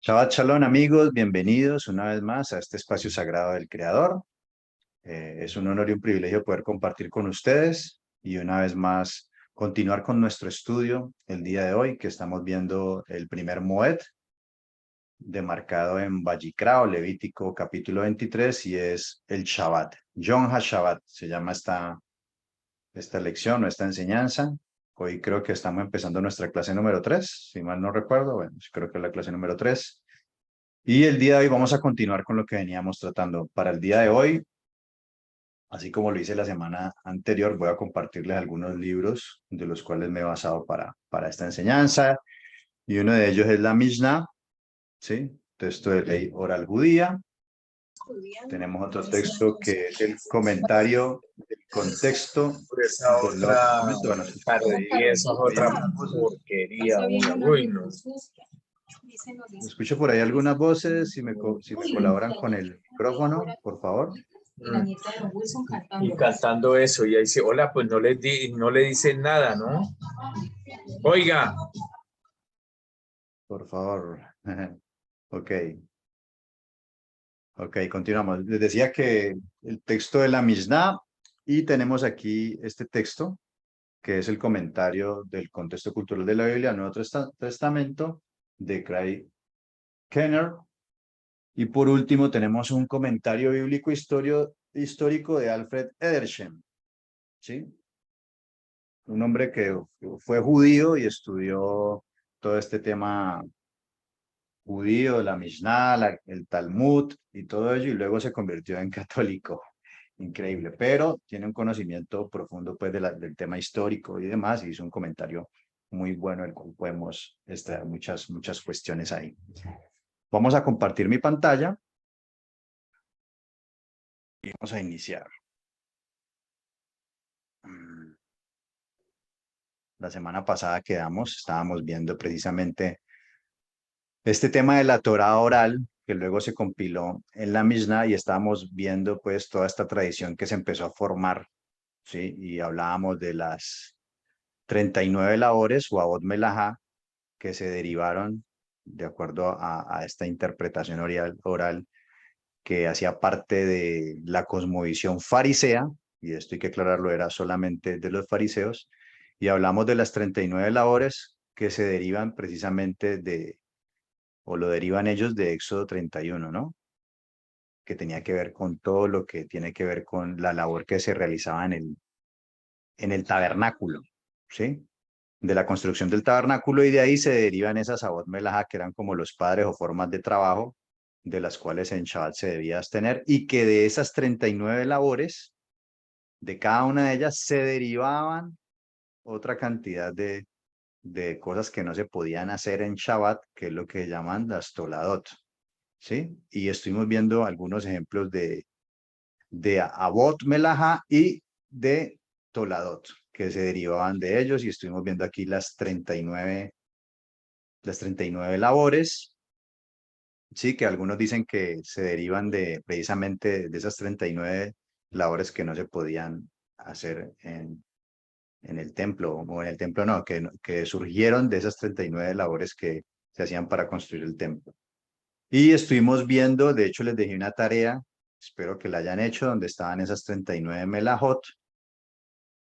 Shabbat Shalom amigos, bienvenidos una vez más a este espacio sagrado del Creador. Es un honor y un privilegio poder compartir con ustedes y una vez más continuar con nuestro estudio el día de hoy, que estamos viendo el primer Moed demarcado en Vayikra o Levítico capítulo 23 y es el Shabbat. Yom HaShabbat se llama esta lección o esta enseñanza. Hoy creo que estamos empezando nuestra clase número 3, si mal no recuerdo. Bueno, creo que es la clase número 3. Y el día de hoy vamos a continuar con lo que veníamos tratando. Para el día de hoy, así como lo hice la semana anterior, voy a compartirles algunos libros de los cuales me he basado para esta enseñanza. Y uno de ellos es la Mishnah, ¿sí? Texto de ley oral judía. Tenemos otro texto que es el comentario del contexto Por esa del Nuevo otra Testamento. Bueno, tarde y esa es otra porquería. Uy, no. escucho por ahí algunas voces, si me colaboran con el micrófono, por favor. Y cantando eso, y ahí dice, hola, pues no le dicen nada, ¿no? Oiga, Por favor. Ok. Ok, continuamos. Les decía que el texto de la Mishnah y tenemos aquí este texto que es el comentario del contexto cultural de la Biblia, Nuevo Testamento de Craig Kenner. Y por último tenemos un comentario bíblico histórico de Alfred Edersheim, ¿sí? Un hombre que fue judío y estudió todo este tema judío, la Mishnah, el Talmud y todo ello, y luego se convirtió en católico. Increíble, pero tiene un conocimiento profundo pues del tema histórico y demás, y hizo un comentario muy bueno, el cual podemos extraer muchas cuestiones ahí. Vamos a compartir mi pantalla y vamos a iniciar. La semana pasada estábamos viendo precisamente este tema de la Torá oral, que luego se compiló en la Mishnah, y estábamos viendo pues toda esta tradición que se empezó a formar, ¿sí? Y hablábamos de las 39 labores o Avot Melajá que se derivaron de acuerdo a esta interpretación oral que hacía parte de la cosmovisión farisea, y esto hay que aclararlo, era solamente de los fariseos, y hablamos de las 39 labores que se derivan precisamente o lo derivan ellos de Éxodo 31, ¿no? Que tenía que ver con todo lo que tiene que ver con la labor que se realizaba en el tabernáculo, ¿sí? De la construcción del tabernáculo, y de ahí se derivan esas Avot Melajá, que eran como los padres o formas de trabajo de las cuales en Shabbat se debía abstener, y que de esas 39 labores, de cada una de ellas se derivaban otra cantidad de cosas que no se podían hacer en Shabbat, que es lo que llaman las Toladot, ¿sí? Y estuvimos viendo algunos ejemplos de Avot Melajá y de Toladot, que se derivaban de ellos, y estuvimos viendo aquí las 39 labores, sí, que algunos dicen que se derivan precisamente de esas 39 labores que no se podían hacer en el templo, o en el templo no, que surgieron de esas 39 labores que se hacían para construir el templo. Y estuvimos viendo, de hecho les dejé una tarea, espero que la hayan hecho, donde estaban esas 39 melajot,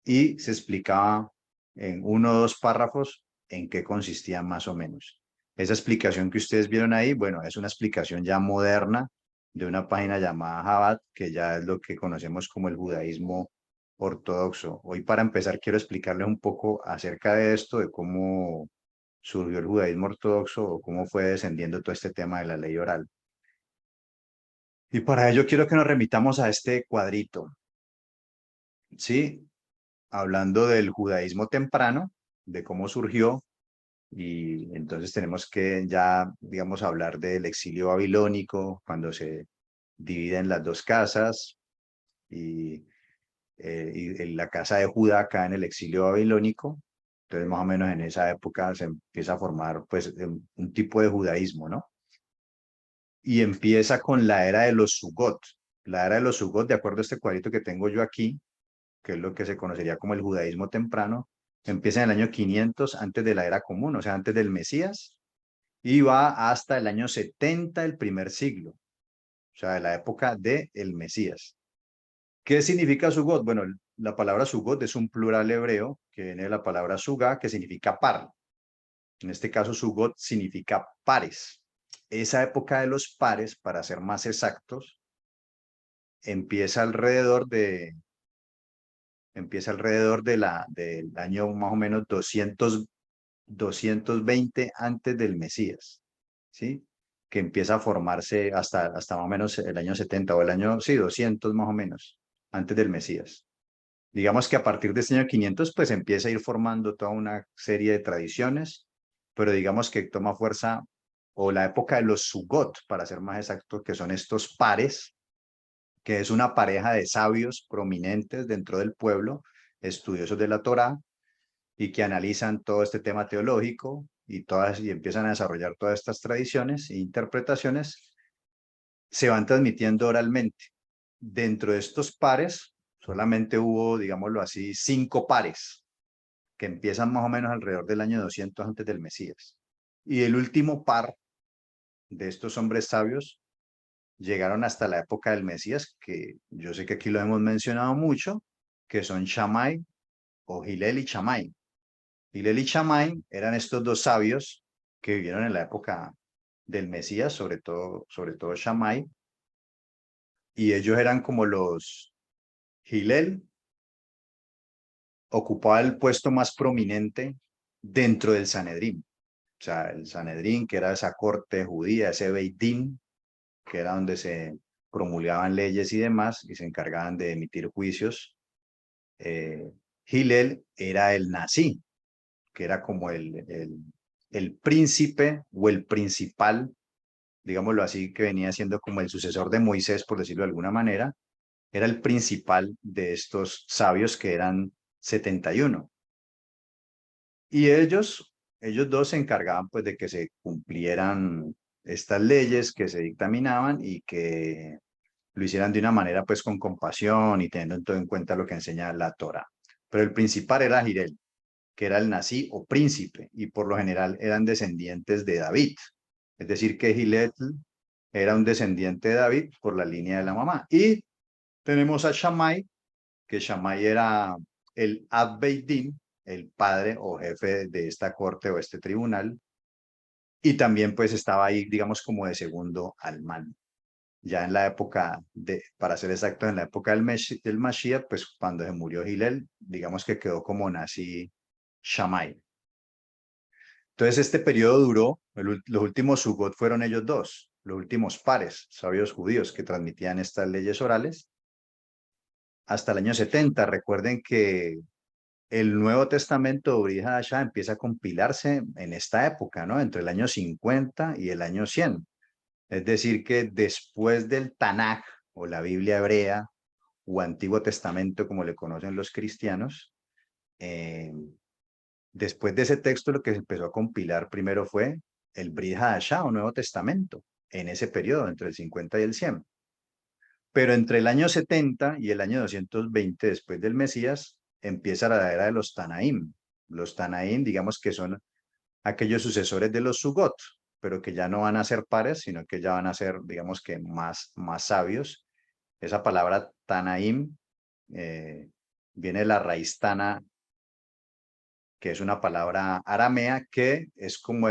y se explicaba en uno o dos párrafos en qué consistía más o menos. Esa explicación que ustedes vieron ahí, bueno, es una explicación ya moderna de una página llamada Chabad, que ya es lo que conocemos como el judaísmo ortodoxo. Hoy, para empezar, quiero explicarles un poco acerca de esto, de cómo surgió el judaísmo ortodoxo o cómo fue descendiendo todo este tema de la ley oral. Y para ello quiero que nos remitamos a este cuadrito, ¿sí? Hablando del judaísmo temprano, de cómo surgió, y entonces tenemos que ya, digamos, hablar del exilio babilónico, cuando se dividen las dos casas, y la casa de Judá acá en el exilio babilónico. Entonces, más o menos en esa época se empieza a formar pues un tipo de judaísmo, ¿no? Y empieza con la era de los Sugot. La era de los Sugot, de acuerdo a este cuadrito que tengo yo aquí, que es lo que se conocería como el judaísmo temprano, empieza en el año 500 antes de la era común, o sea, antes del Mesías, y va hasta el año 70 del primer siglo, o sea, de la época del Mesías. ¿Qué significa Sugot? Bueno, la palabra Sugot es un plural hebreo que viene de la palabra Sugá, que significa par. En este caso, Sugot significa pares. Esa época de los pares, para ser más exactos, empieza alrededor del año más o menos 220 antes del Mesías, ¿sí? Que empieza a formarse hasta más o menos el año 70 o el año, sí, 200 más o menos, antes del Mesías. Digamos que a partir de este año 500, pues empieza a ir formando toda una serie de tradiciones, pero digamos que toma fuerza, o la época de los Sugot, para ser más exacto, que son estos pares, que es una pareja de sabios prominentes dentro del pueblo, estudiosos de la Torá, y que analizan todo este tema teológico y empiezan a desarrollar todas estas tradiciones e interpretaciones, se van transmitiendo oralmente. Dentro de estos pares, solamente hubo, digámoslo así, 5 pares, que empiezan más o menos alrededor del año 200 antes del Mesías. Y el último par de estos hombres sabios llegaron hasta la época del Mesías, que yo sé que aquí lo hemos mencionado mucho, que son Shammai o Hillel y Shammai. Hillel y Shammai eran estos dos sabios que vivieron en la época del Mesías, sobre todo Shammai, y ellos eran como los Hillel ocupaba el puesto más prominente dentro del Sanedrín. O sea, el Sanedrín, que era esa corte judía, ese Beit Din, que era donde se promulgaban leyes y demás, y se encargaban de emitir juicios. Hillel era el Nasi, que era como el príncipe o el principal, digámoslo así, que venía siendo como el sucesor de Moisés, por decirlo de alguna manera, era el principal de estos sabios que eran 71. Y ellos dos se encargaban pues de que se cumplieran estas leyes que se dictaminaban y que lo hicieran de una manera pues con compasión y teniendo en todo en cuenta lo que enseña la Torá. Pero el principal era Jirel, que era el nací o príncipe, y por lo general eran descendientes de David. Es decir, que Gilet era un descendiente de David por la línea de la mamá. Y tenemos a Shammai, que Shammai era el Ab Beit Din, el padre o jefe de esta corte o este tribunal, y también pues estaba ahí, digamos, como de segundo al mando. Ya en la época para ser exacto, en la época del Mashiach, pues cuando se murió Hillel, digamos que quedó como nazi Shammai. Entonces este periodo duró, los últimos Sugot fueron ellos dos, los últimos pares, sabios judíos que transmitían estas leyes orales, hasta el año 70. Recuerden que el Nuevo Testamento de Brit Hadashah empieza a compilarse en esta época, ¿no? Entre el año 50 y el año 100. Es decir, que después del Tanaj o la Biblia hebrea o Antiguo Testamento, como le conocen los cristianos, después de ese texto lo que se empezó a compilar primero fue el Brit Hadashah o Nuevo Testamento, en ese periodo, entre el 50 y el 100. Pero entre el año 70 y el año 220 después del Mesías, empieza la era de los Tanaim. Los Tanaim, digamos que son aquellos sucesores de los Sugot, pero que ya no van a ser pares, sino que ya van a ser, digamos que más sabios. Esa palabra Tanaim viene de la raíz Tana, que es una palabra aramea que es como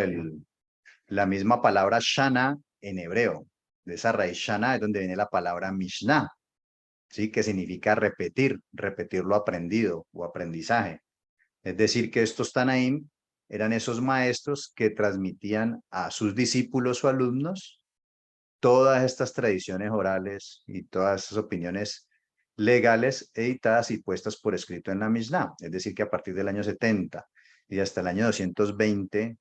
la misma palabra Shana en hebreo. De esa raíz Shana es donde viene la palabra Mishnah, ¿sí? Que significa repetir lo aprendido o aprendizaje. Es decir, que estos Tanaim eran esos maestros que transmitían a sus discípulos o alumnos todas estas tradiciones orales y todas esas opiniones legales editadas y puestas por escrito en la Mishnah. Es decir, que a partir del año 70 y hasta el año 220,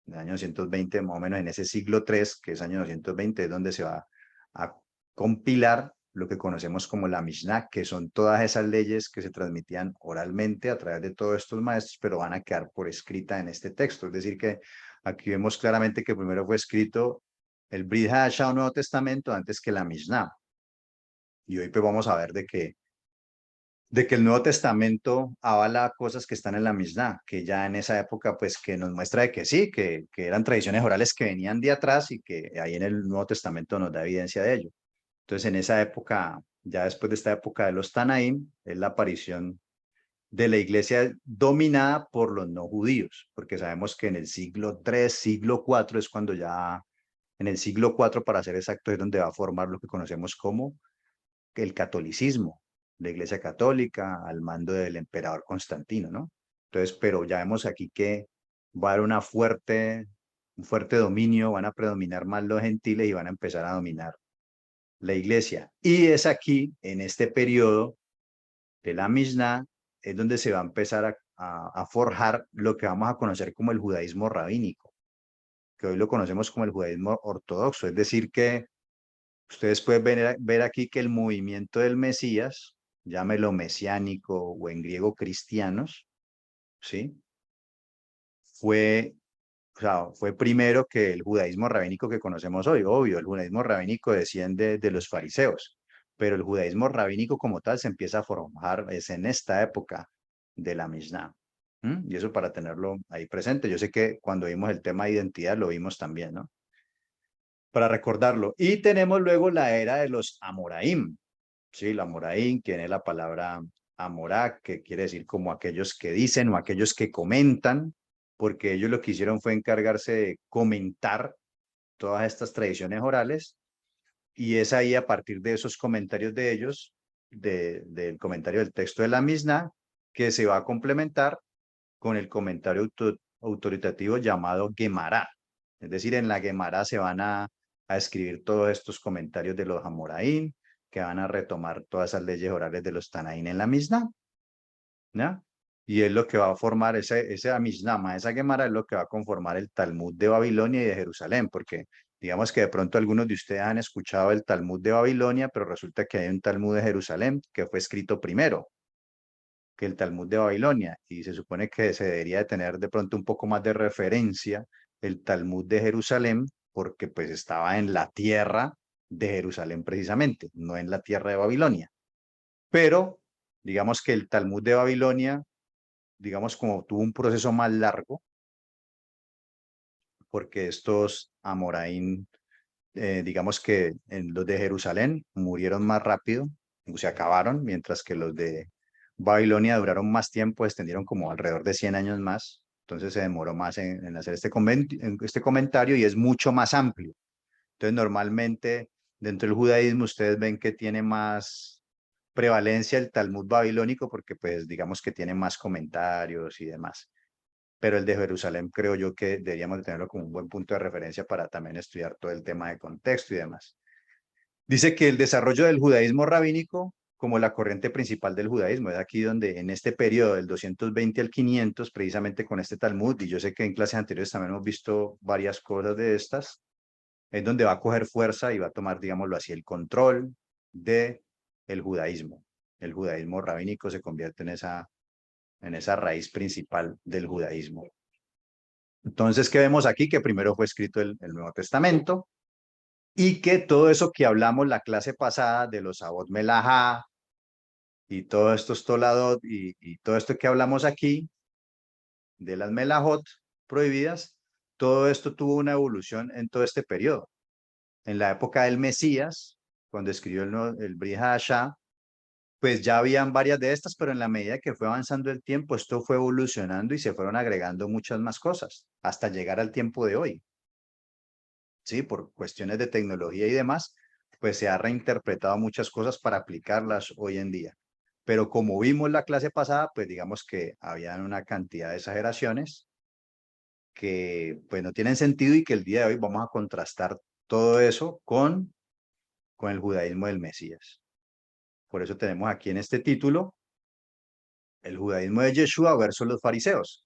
más o menos en ese siglo III, que es año 220, es donde se va a compilar lo que conocemos como la Mishnah, que son todas esas leyes que se transmitían oralmente a través de todos estos maestros, pero van a quedar por escrita en este texto. Es decir, que aquí vemos claramente que primero fue escrito el Brit Hadashah o Nuevo Testamento antes que la Mishnah. Y hoy pues vamos a ver de que el Nuevo Testamento avala cosas que están en la Mishnah, que ya en esa época, pues que nos muestra de que sí, que eran tradiciones orales que venían de atrás y que ahí en el Nuevo Testamento nos da evidencia de ello. Entonces, en esa época, ya después de esta época de los Tanaim, es la aparición de la iglesia dominada por los no judíos, porque sabemos que en el siglo III, siglo IV es cuando ya, en el siglo IV, para ser exacto, es donde va a formar lo que conocemos como el catolicismo, la iglesia católica al mando del emperador Constantino, ¿no? Entonces, pero ya vemos aquí que va a haber un fuerte dominio, van a predominar más los gentiles y van a empezar a dominar la iglesia. Y es aquí, en este periodo de la Mishnah, es donde se va a empezar a forjar lo que vamos a conocer como el judaísmo rabínico, que hoy lo conocemos como el judaísmo ortodoxo, es decir que ustedes pueden ver aquí que el movimiento del Mesías, llámelo mesiánico o en griego cristianos, ¿sí? Fue primero que el judaísmo rabínico que conocemos hoy. Obvio, el judaísmo rabínico desciende de los fariseos, pero el judaísmo rabínico como tal se empieza a formar es en esta época de la Mishnah. Y eso para tenerlo ahí presente. Yo sé que cuando vimos el tema de identidad lo vimos también, ¿no? Para recordarlo. Y tenemos luego la era de los Amoraim. Sí, la Amoraim, que es la palabra Amorá, que quiere decir como aquellos que dicen o aquellos que comentan, porque ellos lo que hicieron fue encargarse de comentar todas estas tradiciones orales, y es ahí a partir de esos comentarios de ellos, del comentario del texto de la Mishnah, que se va a complementar con el comentario autoritativo llamado Gemara. Es decir, en la Gemara se van a escribir todos estos comentarios de los Amoraim, que van a retomar todas esas leyes orales de los Tanaín en la Mishnah, ¿no? Y es lo que va a formar esa Mishnah, esa Gemara es lo que va a conformar el Talmud de Babilonia y de Jerusalén, porque digamos que de pronto algunos de ustedes han escuchado el Talmud de Babilonia, pero resulta que hay un Talmud de Jerusalén que fue escrito primero que el Talmud de Babilonia, y se supone que se debería de tener de pronto un poco más de referencia el Talmud de Jerusalén, porque pues estaba en la tierra de Jerusalén precisamente, no en la tierra de Babilonia. Pero digamos que el Talmud de Babilonia, digamos como tuvo un proceso más largo, porque estos Amoraín, digamos que en los de Jerusalén murieron más rápido, o se acabaron, mientras que los de Babilonia duraron más tiempo, extendieron como alrededor de 100 años más, entonces se demoró más en hacer este comentario y es mucho más amplio. Entonces normalmente dentro del judaísmo ustedes ven que tiene más prevalencia el Talmud babilónico porque pues digamos que tiene más comentarios y demás. Pero el de Jerusalén creo yo que deberíamos de tenerlo como un buen punto de referencia para también estudiar todo el tema de contexto y demás. Dice que el desarrollo del judaísmo rabínico como la corriente principal del judaísmo, es aquí donde en este periodo del 220 al 500, precisamente con este Talmud, y yo sé que en clases anteriores también hemos visto varias cosas de estas, es donde va a coger fuerza y va a tomar, digámoslo así, el control de el judaísmo. El judaísmo rabínico se convierte en esa raíz principal del judaísmo. Entonces, ¿qué vemos aquí? Que primero fue escrito el Nuevo Testamento, y que todo eso que hablamos la clase pasada de los Avot Melahá y todos estos Toladot y todo esto que hablamos aquí de las Melahot prohibidas, todo esto tuvo una evolución en todo este periodo. En la época del Mesías, cuando escribió el Brit Hadashah, pues ya habían varias de estas, pero en la medida que fue avanzando el tiempo, esto fue evolucionando y se fueron agregando muchas más cosas, hasta llegar al tiempo de hoy. Sí, por cuestiones de tecnología y demás, pues se ha reinterpretado muchas cosas para aplicarlas hoy en día. Pero como vimos la clase pasada, pues digamos que habían una cantidad de exageraciones que pues no tienen sentido y que el día de hoy vamos a contrastar todo eso con el judaísmo del Mesías. Por eso tenemos aquí en este título el judaísmo de Yeshua versus los fariseos,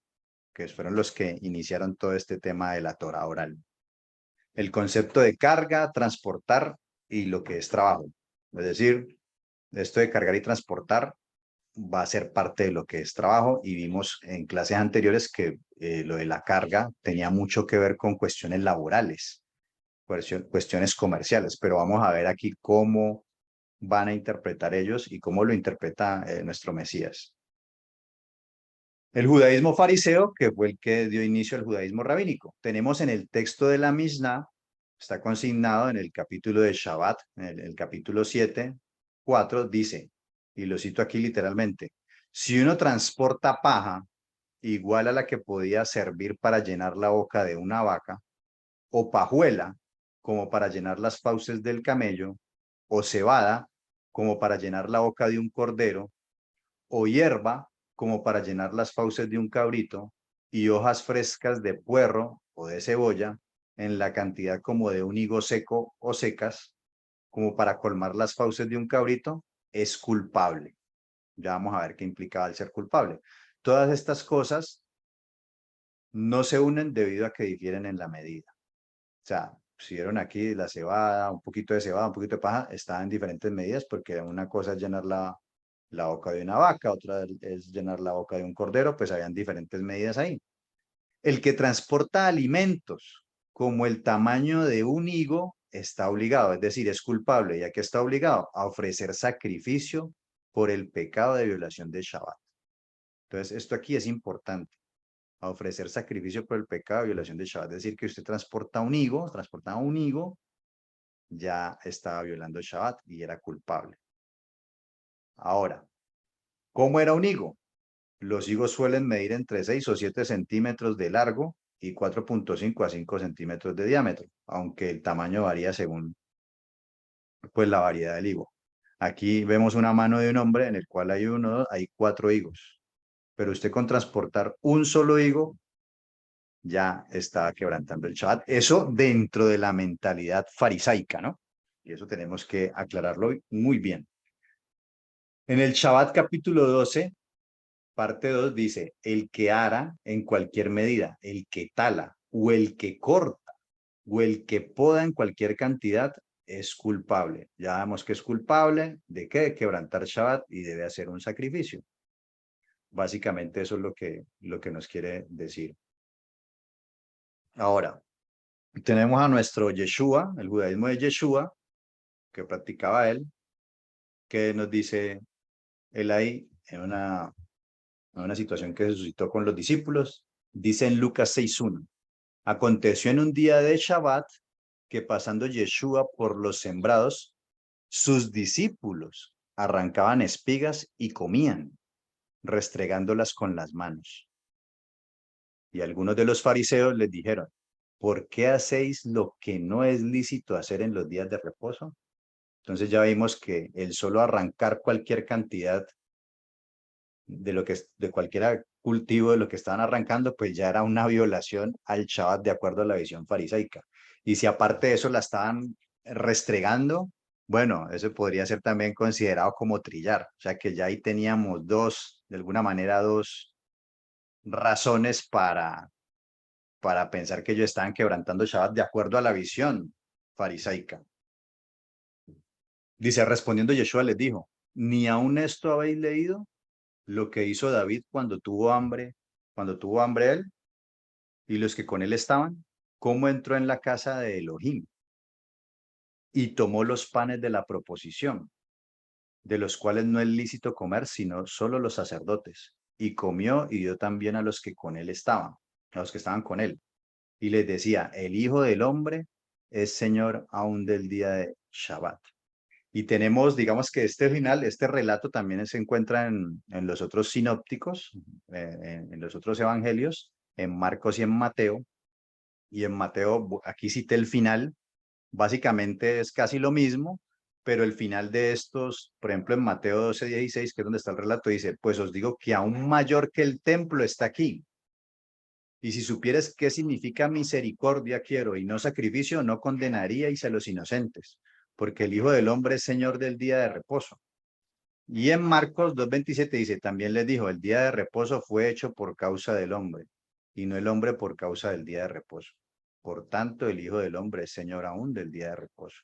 que fueron los que iniciaron todo este tema de la Torah oral. El concepto de carga, transportar y lo que es trabajo. Es decir, esto de cargar y transportar va a ser parte de lo que es trabajo, y vimos en clases anteriores que lo de la carga tenía mucho que ver con cuestiones laborales, cuestiones comerciales, pero vamos a ver aquí cómo van a interpretar ellos y cómo lo interpreta nuestro Mesías. El judaísmo fariseo, que fue el que dio inicio al judaísmo rabínico. Tenemos en el texto de la Mishnah, está consignado en el capítulo de Shabbat, en el capítulo 7, 4, dice, y lo cito aquí literalmente, si uno transporta paja igual a la que podía servir para llenar la boca de una vaca, o pajuela, como para llenar las fauces del camello, o cebada, como para llenar la boca de un cordero, o hierba, como para llenar las fauces de un cabrito, y hojas frescas de puerro o de cebolla, en la cantidad como de un higo seco o secas, como para colmar las fauces de un cabrito, es culpable. Ya vamos a ver qué implicaba el ser culpable. Todas estas cosas no se unen debido a que difieren en la medida. O sea, si vieron aquí la cebada, un poquito de cebada, un poquito de paja, está en diferentes medidas porque una cosa es llenar la boca de una vaca, otra es llenar la boca de un cordero, pues habían diferentes medidas ahí. El que transporta alimentos como el tamaño de un higo está obligado, es decir, es culpable, ya que está obligado a ofrecer sacrificio por el pecado de violación de Shabbat. Entonces, esto aquí es importante, a ofrecer sacrificio por el pecado de violación de Shabbat, es decir, que usted transportaba un higo, ya estaba violando Shabbat y era culpable. Ahora, ¿cómo era un higo? Los higos suelen medir entre 6 o 7 centímetros de largo y 4.5 a 5 centímetros de diámetro, aunque el tamaño varía según pues, la variedad del higo. Aquí vemos una mano de un hombre en el cual hay 4 higos, pero usted con transportar un solo higo ya está quebrantando el Shabbat. Eso dentro de la mentalidad farisaica, ¿no? Y eso tenemos que aclararlo muy bien. En el Shabbat capítulo 12, parte 2 dice, el que ara en cualquier medida, el que tala o el que corta o el que poda en cualquier cantidad es culpable. Ya vemos que es culpable de qué, de quebrantar Shabbat y debe hacer un sacrificio. Básicamente eso es lo que nos quiere decir. Ahora, tenemos a nuestro Yeshua, el judaísmo de Yeshua, que practicaba él, que nos dice él ahí en una situación que se suscitó con los discípulos, dice en Lucas 6.1, aconteció en un día de Shabbat que pasando Yeshua por los sembrados, sus discípulos arrancaban espigas y comían, restregándolas con las manos. Y algunos de los fariseos les dijeron, ¿por qué hacéis lo que no es lícito hacer en los días de reposo? Entonces ya vimos que el solo arrancar cualquier cantidad de cualquier cultivo de lo que estaban arrancando, pues ya era una violación al Shabbat de acuerdo a la visión farisaica. Y si aparte de eso la estaban restregando, bueno, eso podría ser también considerado como trillar. O sea que ya ahí teníamos de alguna manera, dos razones para pensar que ellos estaban quebrantando Shabbat de acuerdo a la visión farisaica. Dice, respondiendo Yeshua les dijo, ¿ni aún esto habéis leído? Lo que hizo David cuando tuvo hambre él y los que con él estaban, cómo entró en la casa de Elohim y tomó los panes de la proposición, de los cuales no es lícito comer, sino solo los sacerdotes, y comió y dio también a los que con él estaban, a los que estaban con él, y les decía, el Hijo del Hombre es Señor aún del día de Shabbat. Y tenemos, digamos que este relato también se encuentra en los otros sinópticos, en los otros evangelios, en Marcos y en Mateo. Y en Mateo, aquí cité el final, básicamente es casi lo mismo, pero el final de estos, por ejemplo, en Mateo 12:16, que es donde está el relato, dice, pues os digo que aún mayor que el templo está aquí. Y si supieres qué significa misericordia quiero y no sacrificio, no condenaríais a los inocentes, porque el Hijo del Hombre es Señor del día de reposo. Y en Marcos 2:27 dice, también les dijo, el día de reposo fue hecho por causa del hombre, y no el hombre por causa del día de reposo. Por tanto, el Hijo del Hombre es Señor aún del día de reposo.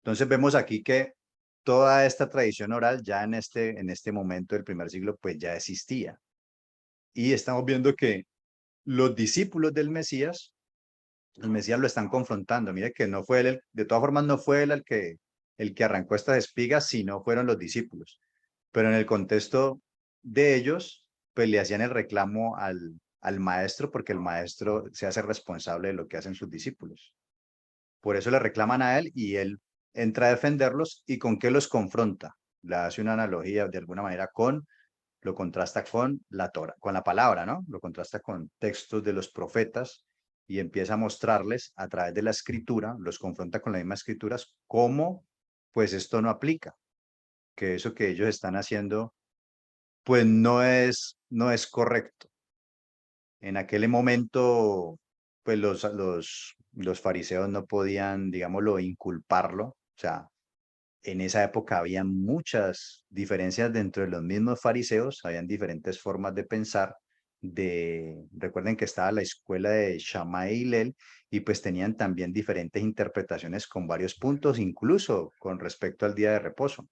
Entonces vemos aquí que toda esta tradición oral ya en este momento del primer siglo pues ya existía. Y estamos viendo que los discípulos del Mesías, el Mesías lo están confrontando. Mire que no fue él, de todas formas no fue él el que arrancó estas espigas si no fueron los discípulos. Pero en el contexto de ellos, pues le hacían el reclamo al maestro porque el maestro se hace responsable de lo que hacen sus discípulos. Por eso le reclaman a él y él entra a defenderlos. ¿Y con qué los confronta? Le hace una analogía de alguna manera lo contrasta con la Torá, con la palabra, ¿no? Lo contrasta con textos de los profetas y empieza a mostrarles a través de la escritura, los confronta con las mismas escrituras, cómo pues esto no aplica, que eso que ellos están haciendo pues no es correcto. En aquel momento, pues los fariseos no podían, digámoslo, inculparlo. O sea, en esa época había muchas diferencias dentro de los mismos fariseos, habían diferentes formas de pensar. Recuerden que estaba la escuela de Shammai y Hillel, y pues tenían también diferentes interpretaciones con varios puntos, incluso con respecto al día de reposo.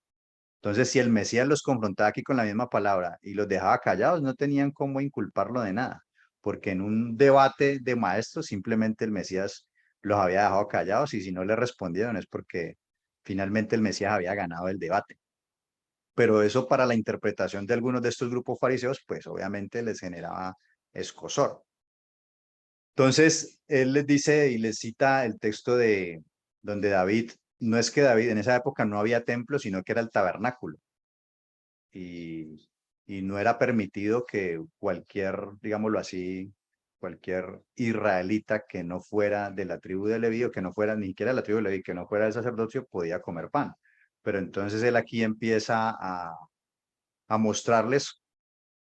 Entonces, si el Mesías los confrontaba aquí con la misma palabra y los dejaba callados, no tenían cómo inculparlo de nada, porque en un debate de maestros simplemente el Mesías los había dejado callados y si no le respondieron es porque finalmente el Mesías había ganado el debate. Pero eso para la interpretación de algunos de estos grupos fariseos, pues obviamente les generaba escozor. Entonces, él les dice y les cita el texto de donde David, no es que David, en esa época no había templo, sino que era el tabernáculo. Y no era permitido que cualquier, digámoslo así, cualquier israelita que no fuera de la tribu de Leví o que no fuera ni siquiera de la tribu de Leví, que no fuera del sacerdocio, podía comer pan. Pero entonces él aquí empieza a mostrarles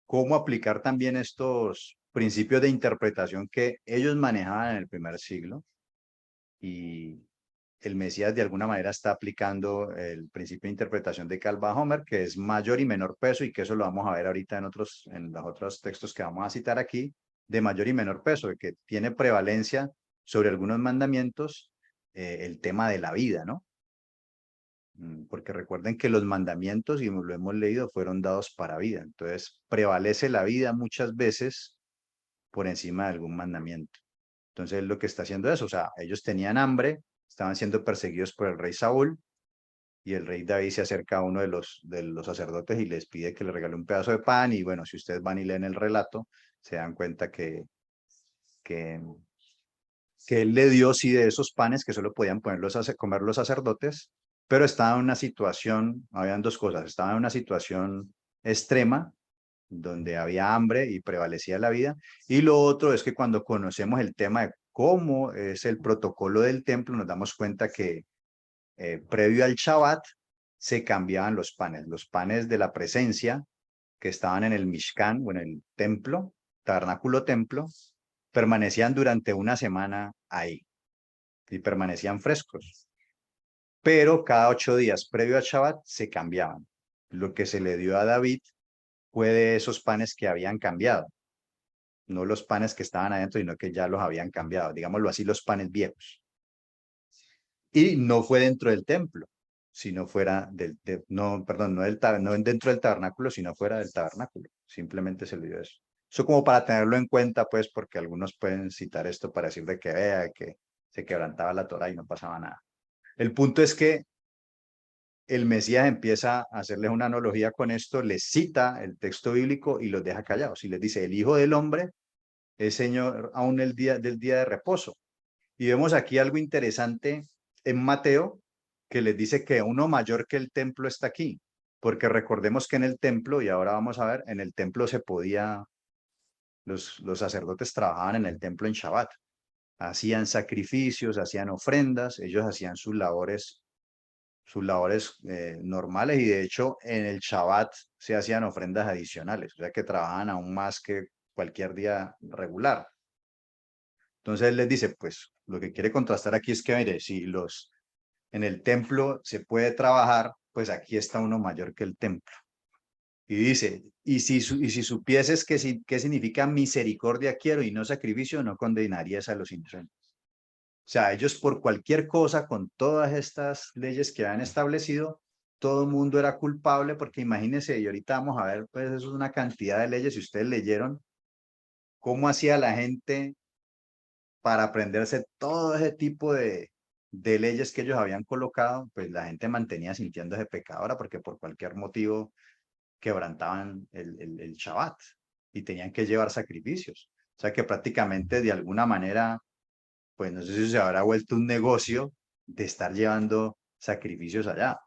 cómo aplicar también estos principios de interpretación que ellos manejaban en el primer siglo y el Mesías de alguna manera está aplicando el principio de interpretación de Calvin Homer, que es mayor y menor peso, y que eso lo vamos a ver ahorita en los otros textos que vamos a citar aquí, de mayor y menor peso, de que tiene prevalencia sobre algunos mandamientos el tema de la vida, ¿no? Porque recuerden que los mandamientos, y lo hemos leído, fueron dados para vida. Entonces, prevalece la vida muchas veces por encima de algún mandamiento. Entonces, lo que está haciendo eso, o sea, ellos tenían hambre, estaban siendo perseguidos por el rey Saúl, y el rey David se acerca a uno de los sacerdotes y les pide que le regale un pedazo de pan, y bueno, si ustedes van y leen el relato, se dan cuenta que, que él le dio sí de esos panes que solo podían comer los sacerdotes, pero estaba en una situación, habían dos cosas, estaba en una situación extrema, donde había hambre y prevalecía la vida, y lo otro es que cuando conocemos el tema de cómo es el protocolo del templo, nos damos cuenta que previo al Shabbat se cambiaban los panes de la presencia que estaban en el Mishkan o en el templo, tabernáculo templo, permanecían durante una semana ahí y permanecían frescos. Pero cada 8 días previo al Shabbat se cambiaban. Lo que se le dio a David fue de esos panes que habían cambiado, no los panes que estaban adentro, sino que ya los habían cambiado, digámoslo así, los panes viejos. Y no fue dentro del templo, sino fuera no, perdón, no dentro del tabernáculo, sino fuera del tabernáculo. Simplemente se le dio eso. Eso como para tenerlo en cuenta, pues, porque algunos pueden citar esto para decir de que vea que se quebrantaba la Torá y no pasaba nada. El punto es que el Mesías empieza a hacerles una analogía con esto, les cita el texto bíblico y los deja callados. Y les dice, el Hijo del Hombre es Señor aún el día del día de reposo. Y vemos aquí algo interesante en Mateo, que les dice que uno mayor que el templo está aquí, porque recordemos que en el templo, y ahora vamos a ver, en el templo se podía, los sacerdotes trabajaban en el templo en Shabbat, hacían sacrificios, hacían ofrendas, ellos hacían sus labores normales y de hecho en el Shabbat se hacían ofrendas adicionales, o sea que trabajaban aún más que cualquier día regular. Entonces él les dice, pues lo que quiere contrastar aquí es que, mire, si en el templo se puede trabajar, pues aquí está uno mayor que el templo. Y dice, y si supieses qué significa misericordia quiero y no sacrificio, no condenarías a los inocentes. O sea, ellos por cualquier cosa, con todas estas leyes que han establecido, todo el mundo era culpable, porque imagínense, y ahorita vamos a ver, pues eso es una cantidad de leyes, si ustedes leyeron cómo hacía la gente para aprenderse todo ese tipo de leyes que ellos habían colocado, pues la gente mantenía sintiéndose pecadora porque por cualquier motivo quebrantaban el Shabbat y tenían que llevar sacrificios. O sea que prácticamente de alguna manera, pues no sé si se habrá vuelto un negocio de estar llevando sacrificios allá.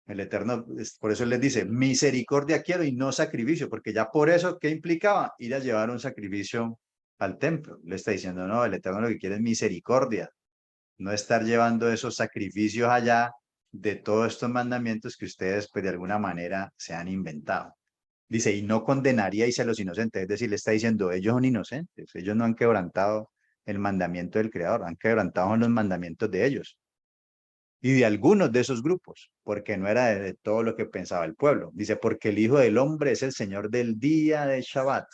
El Eterno, por eso les dice, misericordia quiero y no sacrificio, porque ya por eso, ¿qué implicaba? Ir a llevar un sacrificio al templo. Le está diciendo, no, el Eterno lo que quiere es misericordia, no estar llevando esos sacrificios allá de todos estos mandamientos que ustedes, pues de alguna manera, se han inventado. Dice, y no condenaríais a los inocentes, es decir, le está diciendo, ellos son inocentes, ellos no han quebrantado el mandamiento del Creador, han quebrantado los mandamientos de ellos y de algunos de esos grupos, porque no era de todo lo que pensaba el pueblo. Dice, porque el Hijo del Hombre es el Señor del día de Shabbat.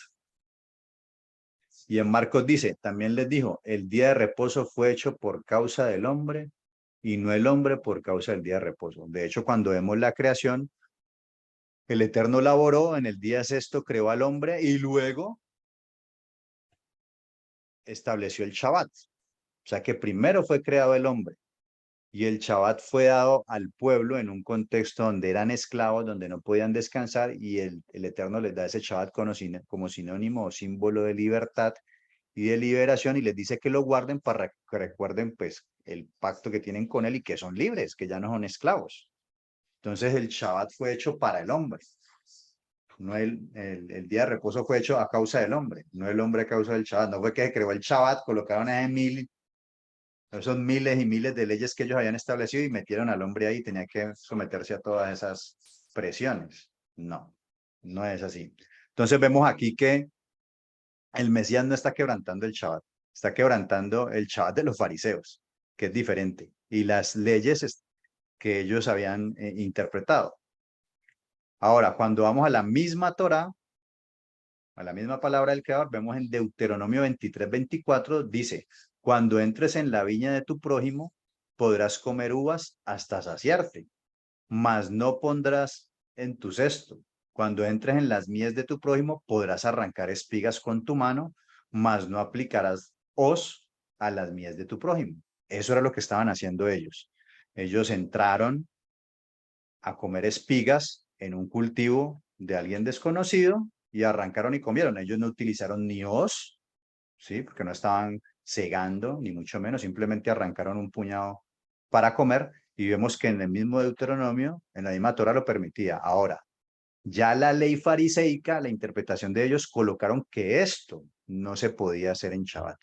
Y en Marcos dice, también les dijo, el día de reposo fue hecho por causa del hombre y no el hombre por causa del día de reposo. De hecho, cuando vemos la creación, el Eterno laboró, en el día sexto creó al hombre y luego estableció el Shabbat. O sea que primero fue creado el hombre y el Shabbat fue dado al pueblo en un contexto donde eran esclavos, donde no podían descansar y el Eterno les da ese Shabbat como sinónimo o símbolo de libertad y de liberación y les dice que lo guarden para que recuerden pues el pacto que tienen con él y que son libres, que ya no son esclavos. Entonces el Shabbat fue hecho para el hombre. No el día de reposo fue hecho a causa del hombre, no el hombre a causa del Shabbat. No fue que se creó el Shabbat, colocaron a esos miles y miles de leyes que ellos habían establecido y metieron al hombre ahí y tenía que someterse a todas esas presiones. No, no es así. Entonces vemos aquí que el Mesías no está quebrantando el Shabbat, está quebrantando el Shabbat de los fariseos, que es diferente, y las leyes que ellos habían interpretado. Ahora, cuando vamos a la misma Torá, a la misma palabra del Creador, vemos en Deuteronomio 23:24, dice, cuando entres en la viña de tu prójimo, podrás comer uvas hasta saciarte, mas no pondrás en tu cesto. Cuando entres en las mies de tu prójimo, podrás arrancar espigas con tu mano, mas no aplicarás hoz a las mies de tu prójimo. Eso era lo que estaban haciendo ellos. Ellos entraron a comer espigas en un cultivo de alguien desconocido y arrancaron y comieron. Ellos no utilizaron ni hoz, ¿sí? Porque no estaban segando, ni mucho menos, simplemente arrancaron un puñado para comer y vemos que en el mismo Deuteronomio, en la misma Torah lo permitía. Ahora, ya la ley fariseica, la interpretación de ellos, colocaron que esto no se podía hacer en Shabbat,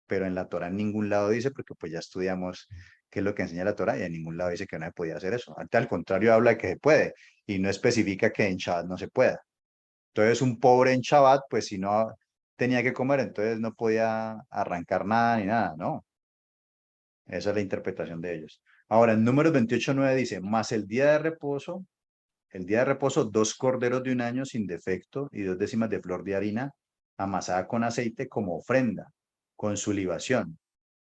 pero en la Torah en ningún lado dice, porque pues ya estudiamos qué es lo que enseña la Torah y en ningún lado dice que no se podía hacer eso. Al contrario, habla de que se puede y no especifica que en Shabbat no se pueda. Entonces, un pobre en Shabbat, pues si no tenía que comer, entonces no podía arrancar nada ni nada, ¿no? Esa es la interpretación de ellos. Ahora, en Números 28:9 dice, más el día de reposo, 2 corderos de un año sin defecto y 2 décimas de flor de harina amasada con aceite como ofrenda, con su libación.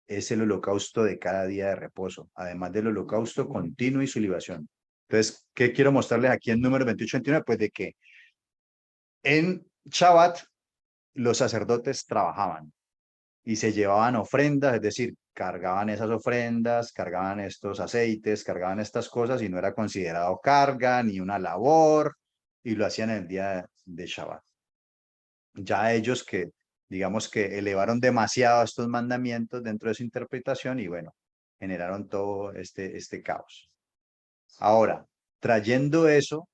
Es el holocausto de cada día de reposo, además del holocausto continuo y su libación. Entonces, ¿qué quiero mostrarles aquí en Números 28:29? Pues de que en Shabbat los sacerdotes trabajaban y se llevaban ofrendas, es decir, cargaban esas ofrendas, cargaban estos aceites, cargaban estas cosas y no era considerado carga ni una labor y lo hacían en el día de Shabbat. Ya ellos que, digamos que elevaron demasiado estos mandamientos dentro de su interpretación y bueno, generaron todo este caos. Ahora, trayendo eso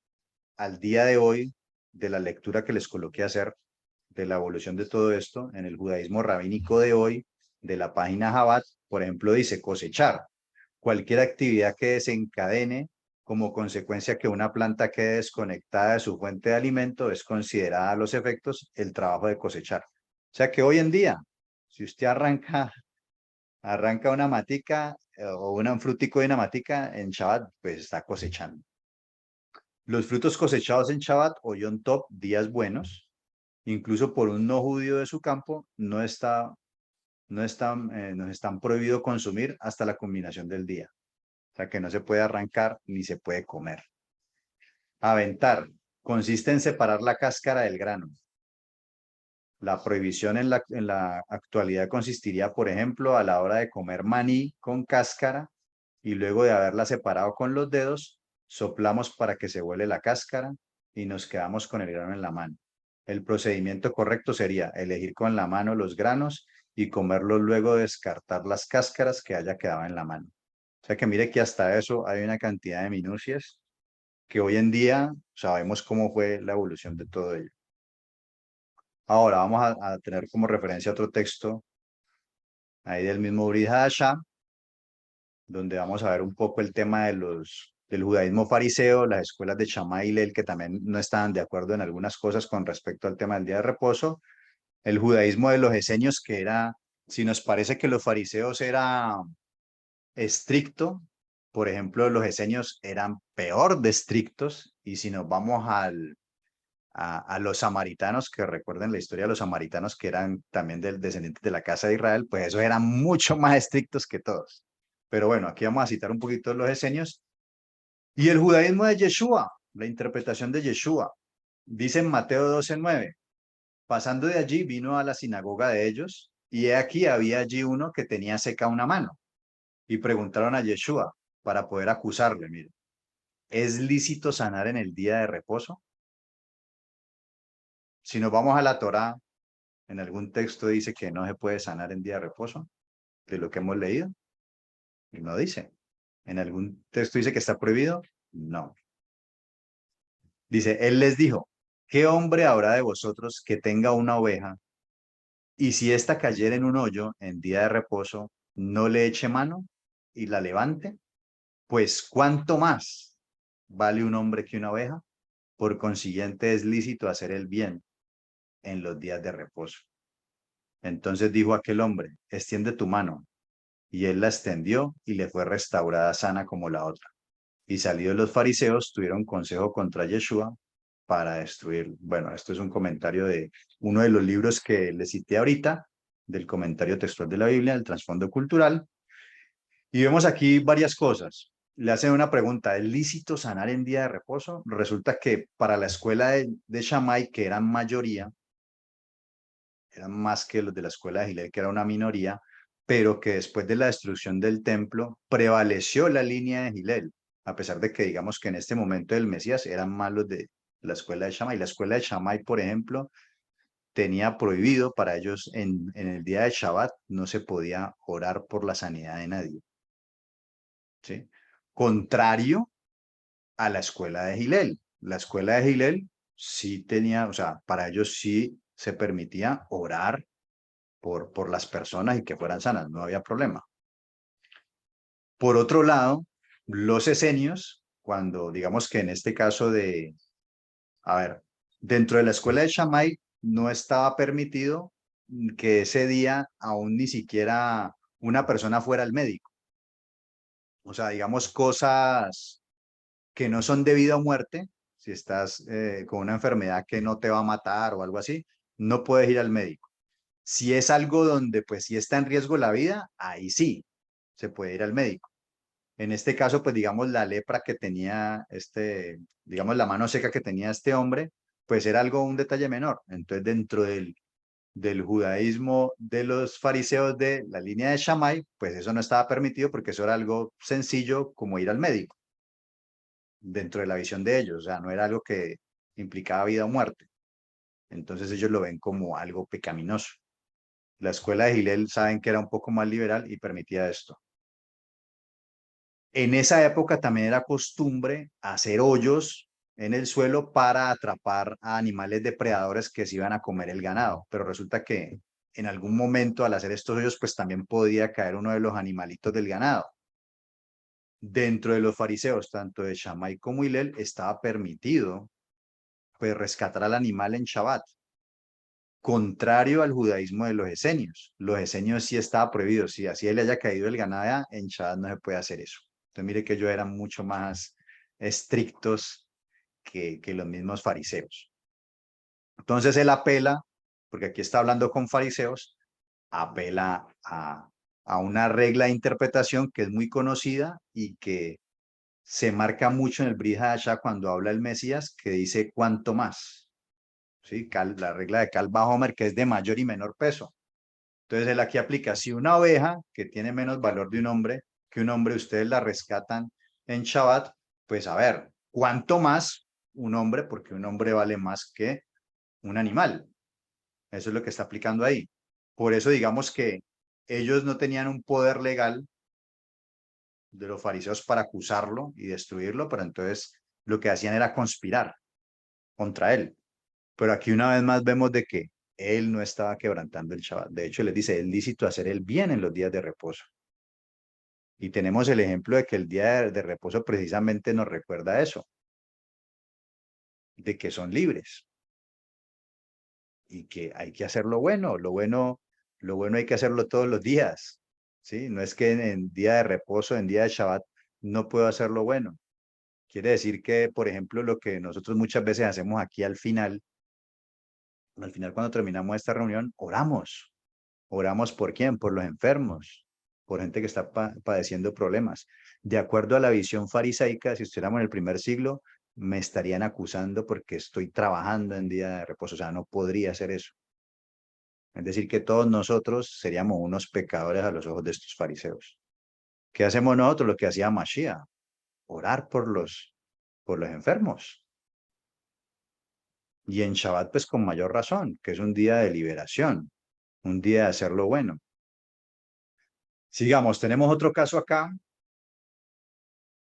al día de hoy de la lectura que les coloqué a hacer, de la evolución de todo esto en el judaísmo rabínico de hoy, de la página Jabat, por ejemplo, dice cosechar. Cualquier actividad que desencadene como consecuencia que una planta quede desconectada de su fuente de alimento es considerada a los efectos el trabajo de cosechar. O sea que hoy en día, si usted arranca una matica o un frutico de una matica en Shabbat, pues está cosechando. Los frutos cosechados en Shabbat o Yom Tov, días buenos, incluso por un no judío de su campo, nos están prohibido consumir hasta la culminación del día. O sea que no se puede arrancar ni se puede comer. Aventar consiste en separar la cáscara del grano. La prohibición en la actualidad consistiría, por ejemplo, a la hora de comer maní con cáscara y luego de haberla separado con los dedos, soplamos para que se vuele la cáscara y nos quedamos con el grano en la mano. El procedimiento correcto sería elegir con la mano los granos y comerlos luego de descartar las cáscaras que haya quedado en la mano. O sea que mire que hasta eso hay una cantidad de minucias que hoy en día sabemos cómo fue la evolución de todo ello. Ahora vamos a tener como referencia otro texto ahí del mismo Brit Hadashah, donde vamos a ver un poco el tema del judaísmo fariseo, las escuelas de Shammai y Hillel, que también no estaban de acuerdo en algunas cosas con respecto al tema del día de reposo, el judaísmo de los esenios, que era, si nos parece que los fariseos era estricto, por ejemplo, los esenios eran peor de estrictos, y si nos vamos a los samaritanos, que recuerden la historia de los samaritanos, que eran también descendientes de la casa de Israel, pues esos eran mucho más estrictos que todos. Pero bueno, aquí vamos a citar un poquito los esenios. Y el judaísmo de Yeshua, la interpretación de Yeshua, dice en Mateo 12:9, pasando de allí vino a la sinagoga de ellos, y he aquí había allí uno que tenía seca una mano, y preguntaron a Yeshua para poder acusarle, mire, ¿es lícito sanar en el día de reposo? Si nos vamos a la Torá, en algún texto dice que no se puede sanar en día de reposo, de lo que hemos leído, y no dice. ¿En algún texto dice que está prohibido? No. Dice, él les dijo, ¿qué hombre habrá de vosotros que tenga una oveja y si ésta cayera en un hoyo en día de reposo, no le eche mano y la levante? Pues ¿cuánto más vale un hombre que una oveja? Por consiguiente es lícito hacer el bien en los días de reposo. Entonces dijo aquel hombre, extiende tu mano. Y él la extendió y le fue restaurada sana como la otra. Y salidos los fariseos tuvieron consejo contra Yeshua para destruirlo. Bueno, esto es un comentario de uno de los libros que le cité ahorita, del comentario textual de la Biblia, del trasfondo cultural. Y vemos aquí varias cosas. Le hacen una pregunta, ¿es lícito sanar en día de reposo? Resulta que para la escuela de Shammai, que eran mayoría, eran más que los de la escuela de Hillel, que era una minoría, pero que después de la destrucción del templo prevaleció la línea de Hillel, a pesar de que digamos que en este momento del Mesías eran más los de la escuela de Shammai. La escuela de Shammai, por ejemplo, tenía prohibido para ellos en el día de Shabbat, no se podía orar por la sanidad de nadie. ¿Sí? Contrario a la escuela de Hillel. La escuela de Hillel sí tenía, o sea, para ellos sí se permitía orar por las personas y que fueran sanas, no había problema. Por otro lado, los esenios, cuando digamos que en este caso a ver, dentro de la escuela de Shammai no estaba permitido que ese día aún ni siquiera una persona fuera al médico. O sea, digamos cosas que no son debido a muerte, si estás con una enfermedad que no te va a matar o algo así, no puedes ir al médico. Si es algo donde pues sí está en riesgo la vida, ahí sí se puede ir al médico. En este caso, pues digamos la lepra que tenía digamos la mano seca que tenía este hombre, pues era algo, un detalle menor. Entonces dentro del judaísmo de los fariseos de la línea de Shammai, pues eso no estaba permitido porque eso era algo sencillo como ir al médico, dentro de la visión de ellos, o sea, no era algo que implicaba vida o muerte. Entonces ellos lo ven como algo pecaminoso. La escuela de Hillel saben que era un poco más liberal y permitía esto. En esa época también era costumbre hacer hoyos en el suelo para atrapar a animales depredadores que se iban a comer el ganado, pero resulta que en algún momento al hacer estos hoyos pues también podía caer uno de los animalitos del ganado. Dentro de los fariseos, tanto de Shammai como Hillel, estaba permitido pues rescatar al animal en Shabbat, contrario al judaísmo de los esenios. Los esenios sí estaba prohibido, si así le haya caído el ganado en Shabbat no se puede hacer eso. Entonces mire que ellos eran mucho más estrictos que los mismos fariseos. Entonces él apela, porque aquí está hablando con fariseos, apela a una regla de interpretación que es muy conocida y que se marca mucho en el Brit Hadashah cuando habla el Mesías, que dice cuánto más. ¿sí? La regla de Cal Bahomer, que es de mayor y menor peso. Entonces él aquí aplica, si una oveja que tiene menos valor de un hombre, que un hombre ustedes la rescatan en Shabbat, pues a ver, ¿cuánto más un hombre? Porque un hombre vale más que un animal. Eso es lo que está aplicando ahí. Por eso digamos que ellos no tenían un poder legal de los fariseos para acusarlo y destruirlo, pero entonces lo que hacían era conspirar contra él. Pero aquí una vez más vemos de que él no estaba quebrantando el Shabbat. De hecho, les dice, es lícito hacer el bien en los días de reposo. Y tenemos el ejemplo de que el día de reposo precisamente nos recuerda eso, de que son libres y que hay que hacer lo bueno. Lo bueno hay que hacerlo todos los días, ¿sí? No es que en día de reposo, en día de Shabbat, no puedo hacer lo bueno. Quiere decir que, por ejemplo, lo que nosotros muchas veces hacemos aquí al final cuando terminamos esta reunión, oramos. ¿Oramos por quién? Por los enfermos, por gente que está padeciendo problemas. De acuerdo a la visión farisaica, si estuviéramos en el primer siglo, me estarían acusando porque estoy trabajando en día de reposo. O sea, no podría hacer eso. Es decir, que todos nosotros seríamos unos pecadores a los ojos de estos fariseos. ¿Qué hacemos nosotros? Lo que hacía Mashiach, orar por los enfermos. Y en Shabbat, pues con mayor razón, que es un día de liberación, un día de hacer lo bueno. Sigamos, tenemos otro caso acá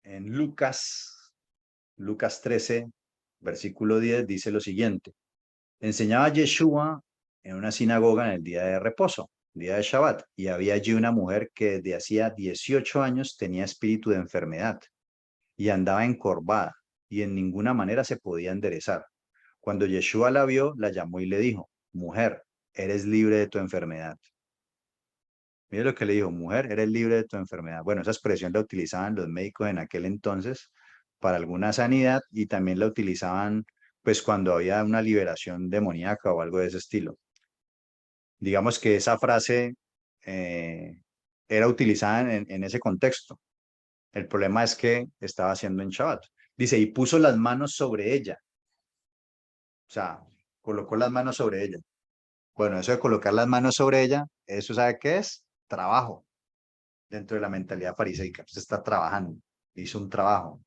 en Lucas 13, versículo 10, dice lo siguiente. Enseñaba Yeshua en una sinagoga en el día de reposo, día de Shabbat, y había allí una mujer que desde hacía 18 años tenía espíritu de enfermedad y andaba encorvada y en ninguna manera se podía enderezar. Cuando Yeshua la vio, la llamó y le dijo, mujer, eres libre de tu enfermedad. Mire lo que le dijo, mujer, eres libre de tu enfermedad. Bueno, esa expresión la utilizaban los médicos en aquel entonces para alguna sanidad y también la utilizaban pues cuando había una liberación demoníaca o algo de ese estilo. Digamos que esa frase era utilizada en ese contexto. El problema es que estaba haciendo en Shabbat. Dice, y puso las manos sobre ella. O sea, colocó las manos sobre ella. Bueno, eso de colocar las manos sobre ella, ¿eso sabe qué es? Trabajo. Dentro de la mentalidad fariseica. Usted está trabajando, hizo un trabajo.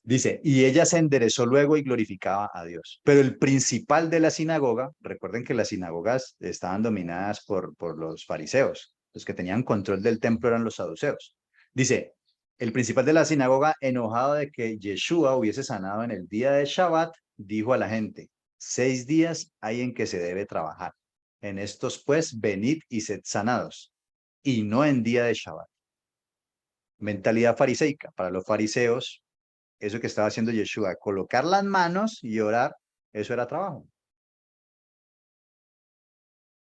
Dice, y ella se enderezó luego y glorificaba a Dios. Pero el principal de la sinagoga, recuerden que las sinagogas estaban dominadas por los fariseos. Los que tenían control del templo eran los saduceos. Dice, el principal de la sinagoga, enojado de que Yeshua hubiese sanado en el día de Shabbat, dijo a la gente, 6 días hay en que se debe trabajar. En estos pues, venid y sed sanados, y no en día de Shabbat. Mentalidad fariseica. Para los fariseos, eso que estaba haciendo Yeshua, colocar las manos y orar, eso era trabajo.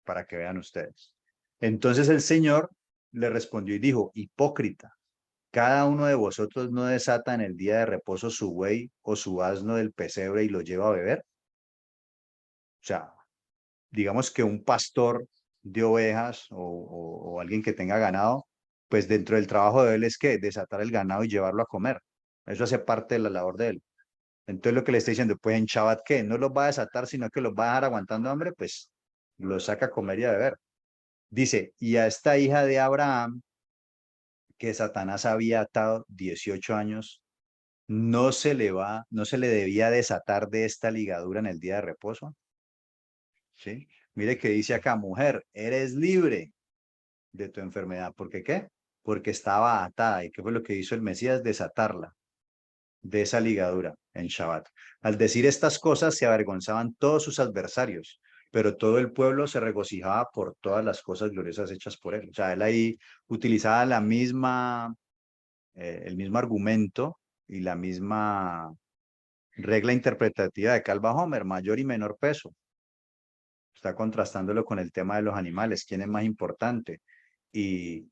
Para que vean ustedes. Entonces el Señor le respondió y dijo, hipócrita, cada uno de vosotros no desata en el día de reposo su buey o su asno del pesebre y lo lleva a beber. O sea, digamos que un pastor de ovejas o alguien que tenga ganado, pues dentro del trabajo de él es que desatar el ganado y llevarlo a comer. Eso hace parte de la labor de él. Entonces lo que le estoy diciendo, pues en Shabbat, ¿qué? No los va a desatar, sino que los va a dejar aguantando hambre, pues los saca a comer y a beber. Dice, y a esta hija de Abraham, que Satanás había atado 18 años, no se le debía desatar de esta ligadura en el día de reposo. ¿Sí? Mire que dice acá, mujer, eres libre de tu enfermedad. ¿Por qué qué? Porque estaba atada. ¿Y qué fue lo que hizo el Mesías? Desatarla de esa ligadura en Shabbat. Al decir estas cosas se avergonzaban todos sus adversarios, pero todo el pueblo se regocijaba por todas las cosas gloriosas hechas por él. O sea, él ahí utilizaba el mismo argumento y la misma regla interpretativa de Calva Homer, mayor y menor peso. Está contrastándolo con el tema de los animales, quién es más importante, y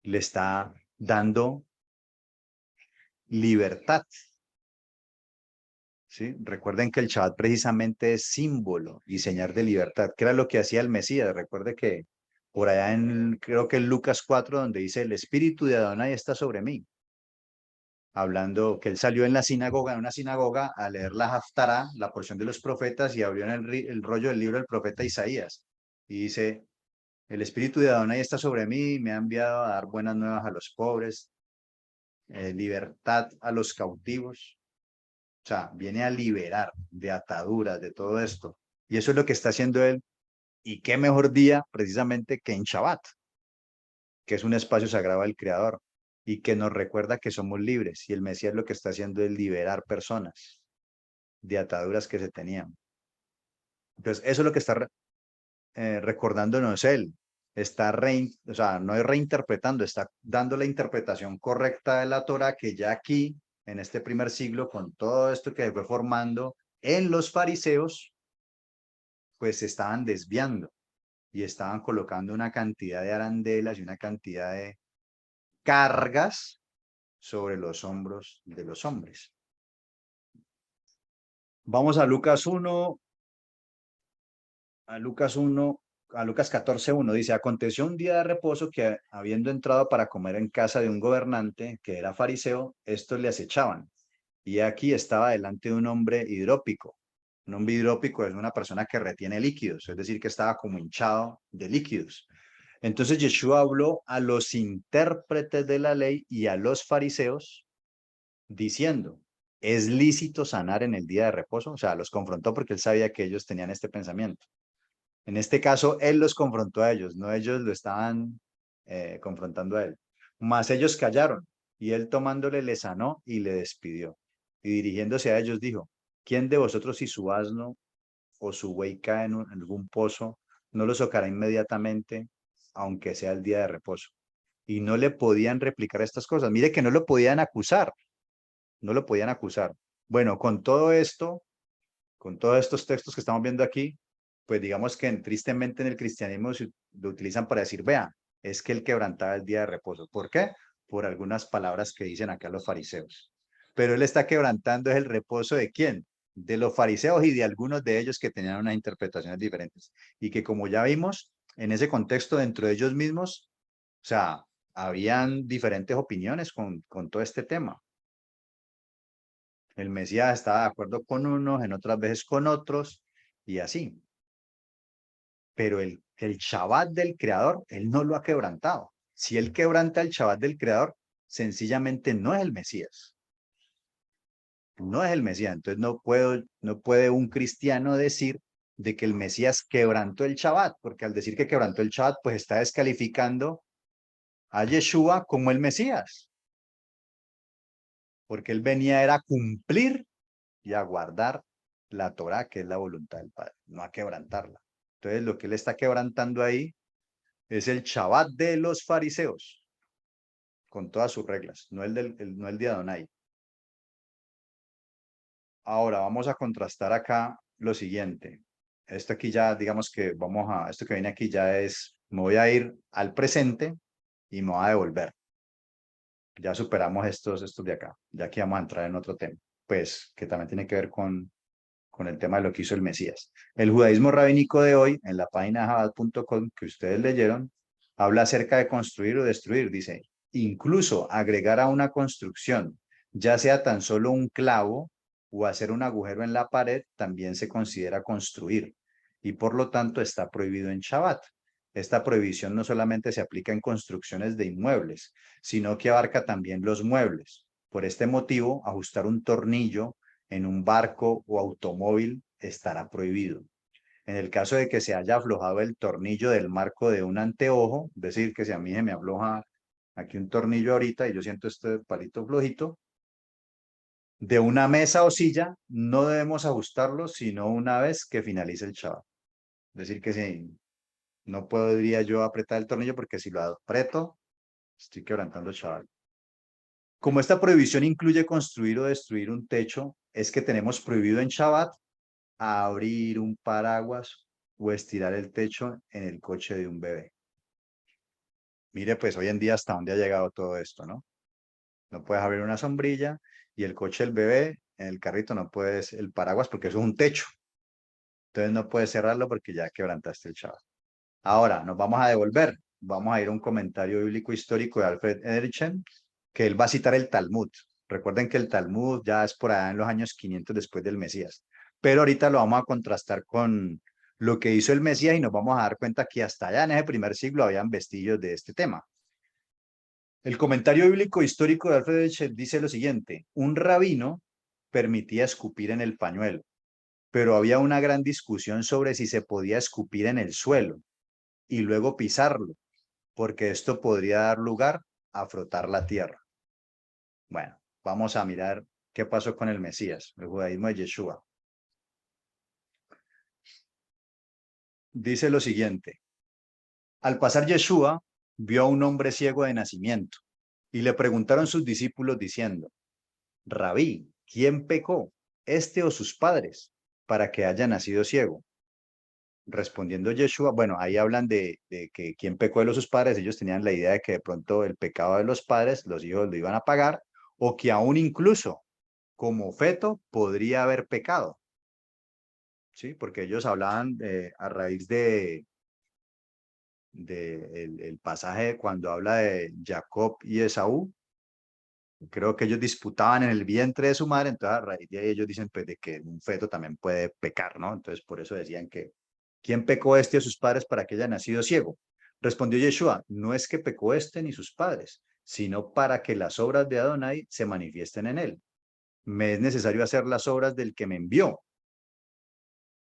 le está dando libertad. ¿Sí? Recuerden que el Shabbat precisamente es símbolo y señal de libertad, que era lo que hacía el Mesías. Recuerde que por allá creo que en Lucas 4, donde dice, el espíritu de Adonai está sobre mí. hablando que él salió en la sinagoga, en una sinagoga, a leer la Haftará, la porción de los profetas, y abrió en el rollo del libro del profeta Isaías. Y dice, el espíritu de Adonai está sobre mí, me ha enviado a dar buenas nuevas a los pobres, libertad a los cautivos. O sea, viene a liberar de ataduras, de todo esto. Y eso es lo que está haciendo él. Y qué mejor día precisamente que en Shabbat, que es un espacio sagrado del Creador y que nos recuerda que somos libres. Y el Mesías lo que está haciendo es liberar personas de ataduras que se tenían. Entonces, eso es lo que está recordándonos él. Está o sea, no es reinterpretando, está dando la interpretación correcta de la Torah que ya aquí, en este primer siglo, con todo esto que fue formando en los fariseos, pues se estaban desviando y estaban colocando una cantidad de arandelas y una cantidad de cargas sobre los hombros de los hombres. Vamos a Lucas 1, a Lucas 1, a Lucas 14:1, dice, aconteció un día de reposo que habiendo entrado para comer en casa de un gobernante que era fariseo, estos le acechaban. Y aquí estaba delante de un hombre hidrópico. Un hombre hidrópico es una persona que retiene líquidos, es decir, que estaba como hinchado de líquidos. Entonces Yeshua habló a los intérpretes de la ley y a los fariseos diciendo, ¿es lícito sanar en el día de reposo? O sea, los confrontó porque él sabía que ellos tenían este pensamiento. En este caso, él los confrontó a ellos, no ellos lo estaban confrontando a él. Mas ellos callaron, y él tomándole le sanó y le despidió. Y dirigiéndose a ellos dijo, ¿quién de vosotros si su asno o su buey cae en algún pozo, no lo socará inmediatamente, aunque sea el día de reposo? Y no le podían replicar estas cosas. Mire que no lo podían acusar, no lo podían acusar. Bueno, con todo esto, con todos estos textos que estamos viendo aquí, pues digamos que tristemente en el cristianismo lo utilizan para decir, vea, es que él quebrantaba el día de reposo. ¿Por qué? Por algunas palabras que dicen acá los fariseos. Pero él está quebrantando el reposo ¿de quién? De los fariseos y de algunos de ellos que tenían unas interpretaciones diferentes. Y que como ya vimos, en ese contexto dentro de ellos mismos, o sea, habían diferentes opiniones con todo este tema. El Mesías estaba de acuerdo con unos, en otras veces con otros, y así. Pero el Shabbat del Creador, él no lo ha quebrantado. Si él quebranta el Shabbat del Creador, sencillamente no es el Mesías. No es el Mesías. Entonces no puede un cristiano decir de que el Mesías quebrantó el Shabbat, porque al decir que quebrantó el Shabbat, pues está descalificando a Yeshua como el Mesías. Porque él venía era a cumplir y a guardar la Torá, que es la voluntad del Padre, no a quebrantarla. Entonces lo que él está quebrantando ahí es el Shabbat de los fariseos, con todas sus reglas, no no el de Adonai. Ahora vamos a contrastar acá lo siguiente. Esto aquí ya, digamos que esto que viene aquí ya es, me voy a ir al presente y me voy a devolver. Ya superamos estos de acá. Ya aquí vamos a entrar en otro tema, pues que también tiene que ver con el tema de lo que hizo el Mesías. El judaísmo rabínico de hoy, en la página jabad.com que ustedes leyeron, habla acerca de construir o destruir. Dice, incluso agregar a una construcción, ya sea tan solo un clavo o hacer un agujero en la pared, también se considera construir y por lo tanto está prohibido en Shabbat. Esta prohibición no solamente se aplica en construcciones de inmuebles, sino que abarca también los muebles. Por este motivo, ajustar un tornillo en un barco o automóvil estará prohibido. En el caso de que se haya aflojado el tornillo del marco de un anteojo, es decir, que si a mí se me afloja aquí un tornillo ahorita y yo siento este palito flojito, de una mesa o silla, no debemos ajustarlo sino una vez que finalice el Shabbat. Es decir, que si no podría yo apretar el tornillo porque si lo aprieto, estoy quebrantando el Shabbat. Como esta prohibición incluye construir o destruir un techo, es que tenemos prohibido en Shabbat abrir un paraguas o estirar el techo en el coche de un bebé. Mire, pues hoy en día hasta dónde ha llegado todo esto, ¿no? No puedes abrir una sombrilla y el coche del bebé en el carrito no puedes, el paraguas porque eso es un techo. Entonces no puedes cerrarlo porque ya quebrantaste el Shabbat. Ahora nos vamos a devolver. Vamos a ir a un comentario bíblico histórico de Alfred Edersheim, que él va a citar el Talmud. Recuerden que el Talmud ya es por allá en los años 500 después del Mesías. Pero ahorita lo vamos a contrastar con lo que hizo el Mesías y nos vamos a dar cuenta que hasta allá en ese primer siglo habían vestigios de este tema. El comentario bíblico histórico de Alfred Shell dice lo siguiente: un rabino permitía escupir en el pañuelo, pero había una gran discusión sobre si se podía escupir en el suelo y luego pisarlo, porque esto podría dar lugar a frotar la tierra. Bueno, vamos a mirar qué pasó con el Mesías, el judaísmo de Yeshua. Dice lo siguiente: al pasar Yeshua, vio a un hombre ciego de nacimiento y le preguntaron sus discípulos diciendo: Rabí, ¿quién pecó, este o sus padres, para que haya nacido ciego? Respondiendo Yeshua, bueno, ahí hablan de que quién pecó de los sus padres. Ellos tenían la idea de que de pronto el pecado de los padres, los hijos lo iban a pagar, o que aún incluso como feto podría haber pecado. Sí, porque ellos hablaban a raíz de el pasaje cuando habla de Jacob y Esaú. Creo que ellos disputaban en el vientre de su madre, entonces a raíz de ahí ellos dicen pues de que un feto también puede pecar, ¿no? Entonces por eso decían que ¿quién pecó este a sus padres para que haya nacido ciego? Respondió Yeshua: no es que pecó este ni sus padres, sino para que las obras de Adonai se manifiesten en él. Me es necesario hacer las obras del que me envió.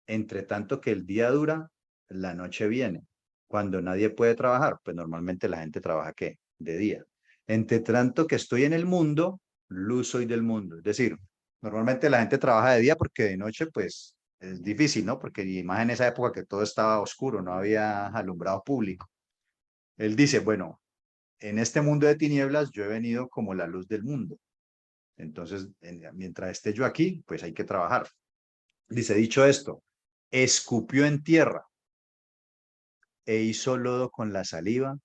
Entre tanto que el día dura, la noche viene. Cuando nadie puede trabajar, pues normalmente la gente trabaja ¿qué? De día. Entre tanto que estoy en el mundo, luz soy del mundo. Es decir, normalmente la gente trabaja de día porque de noche pues es difícil, ¿no? Porque más en esa época que todo estaba oscuro, no había alumbrado público. Él dice, bueno, en este mundo de tinieblas yo he venido como la luz del mundo. Entonces, mientras esté yo aquí, pues hay que trabajar. Dice, dicho esto, escupió en tierra e hizo lodo con la saliva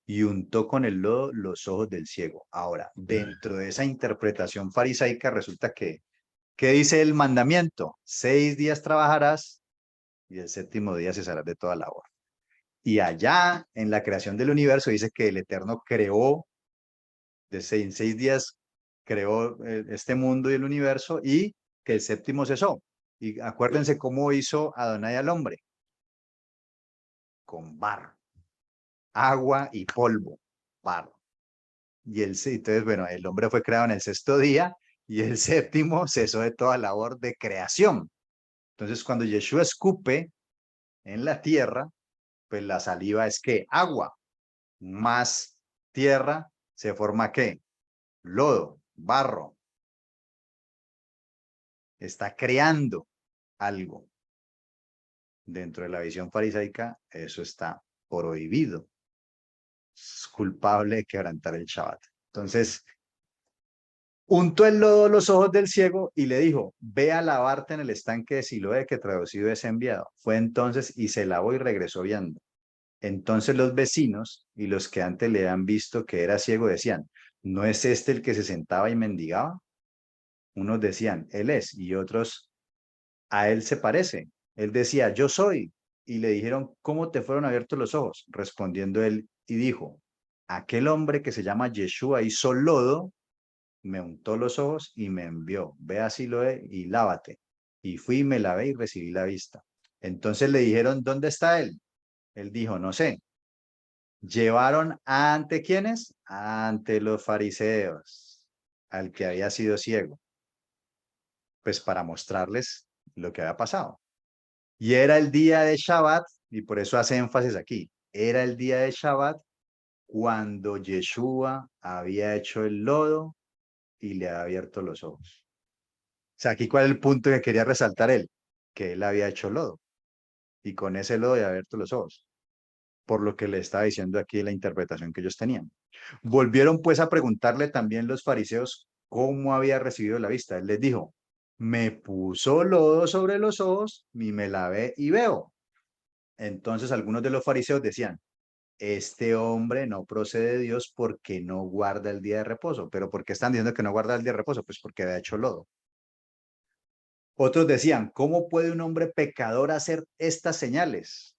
y untó con el lodo los ojos del ciego. Ahora, dentro de esa interpretación farisaica resulta que, ¿qué dice el mandamiento? 6 días trabajarás y el séptimo día cesarás de toda labor. Y allá en la creación del universo dice que el Eterno creó, en 6 días creó este mundo y el universo y que el séptimo cesó. Y acuérdense cómo hizo Adonai al hombre, con barro, agua y polvo, barro. Entonces, bueno, el hombre fue creado en el sexto día y el séptimo cesó de toda labor de creación. Entonces, cuando Yeshua escupe en la tierra, pues la saliva es ¿qué? Agua, más tierra, se forma ¿qué? Lodo, barro. Está creando algo. Dentro de la visión farisaica, eso está prohibido. Es culpable de quebrantar el Shabbat. Entonces, untó el lodo los ojos del ciego y le dijo: ve a lavarte en el estanque de Siloé, que traducido es enviado. Fue entonces y se lavó y regresó viendo. Entonces los vecinos y los que antes le han visto que era ciego decían: ¿no es este el que se sentaba y mendigaba? Unos decían: él es, y otros: a él se parece. Él decía: yo soy. Y le dijeron: ¿cómo te fueron abiertos los ojos? Respondiendo él y dijo: aquel hombre que se llama Yeshua hizo lodo, me untó los ojos y me envió: ve a Siloé y lávate. Y fui y me lavé y recibí la vista. Entonces le dijeron: ¿dónde está él? Él dijo: no sé. Llevaron ante ¿quiénes? Ante los fariseos, al que había sido ciego, pues para mostrarles lo que había pasado. Y era el día de Shabbat, y por eso hace énfasis aquí, era el día de Shabbat cuando Yeshua había hecho el lodo y le había abierto los ojos. O sea, aquí cuál es el punto que quería resaltar él: que él había hecho lodo y con ese lodo había abierto los ojos, por lo que le estaba diciendo aquí la interpretación que ellos tenían. Volvieron pues a preguntarle también los fariseos cómo había recibido la vista. Él les dijo: me puso lodo sobre los ojos y me lavé y veo. Entonces algunos de los fariseos decían: este hombre no procede de Dios porque no guarda el día de reposo. ¿Pero por qué están diciendo que no guarda el día de reposo? Pues porque había hecho lodo. Otros decían: ¿cómo puede un hombre pecador hacer estas señales?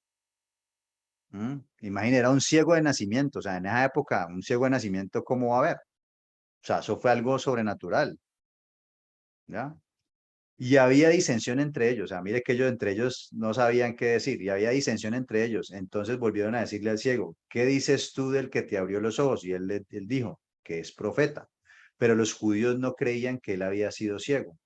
Imagina, era un ciego de nacimiento. O sea, en esa época, un ciego de nacimiento, ¿cómo va a ver? sea, eso fue algo sobrenatural, ¿ya? Y había disensión entre ellos, o sea, mire que ellos entre ellos no sabían qué decir, y había disensión entre ellos. Entonces volvieron a decirle al ciego, ¿qué dices tú del que te abrió los ojos? Y él dijo, que es profeta. Pero los judíos no creían que él había sido ciego.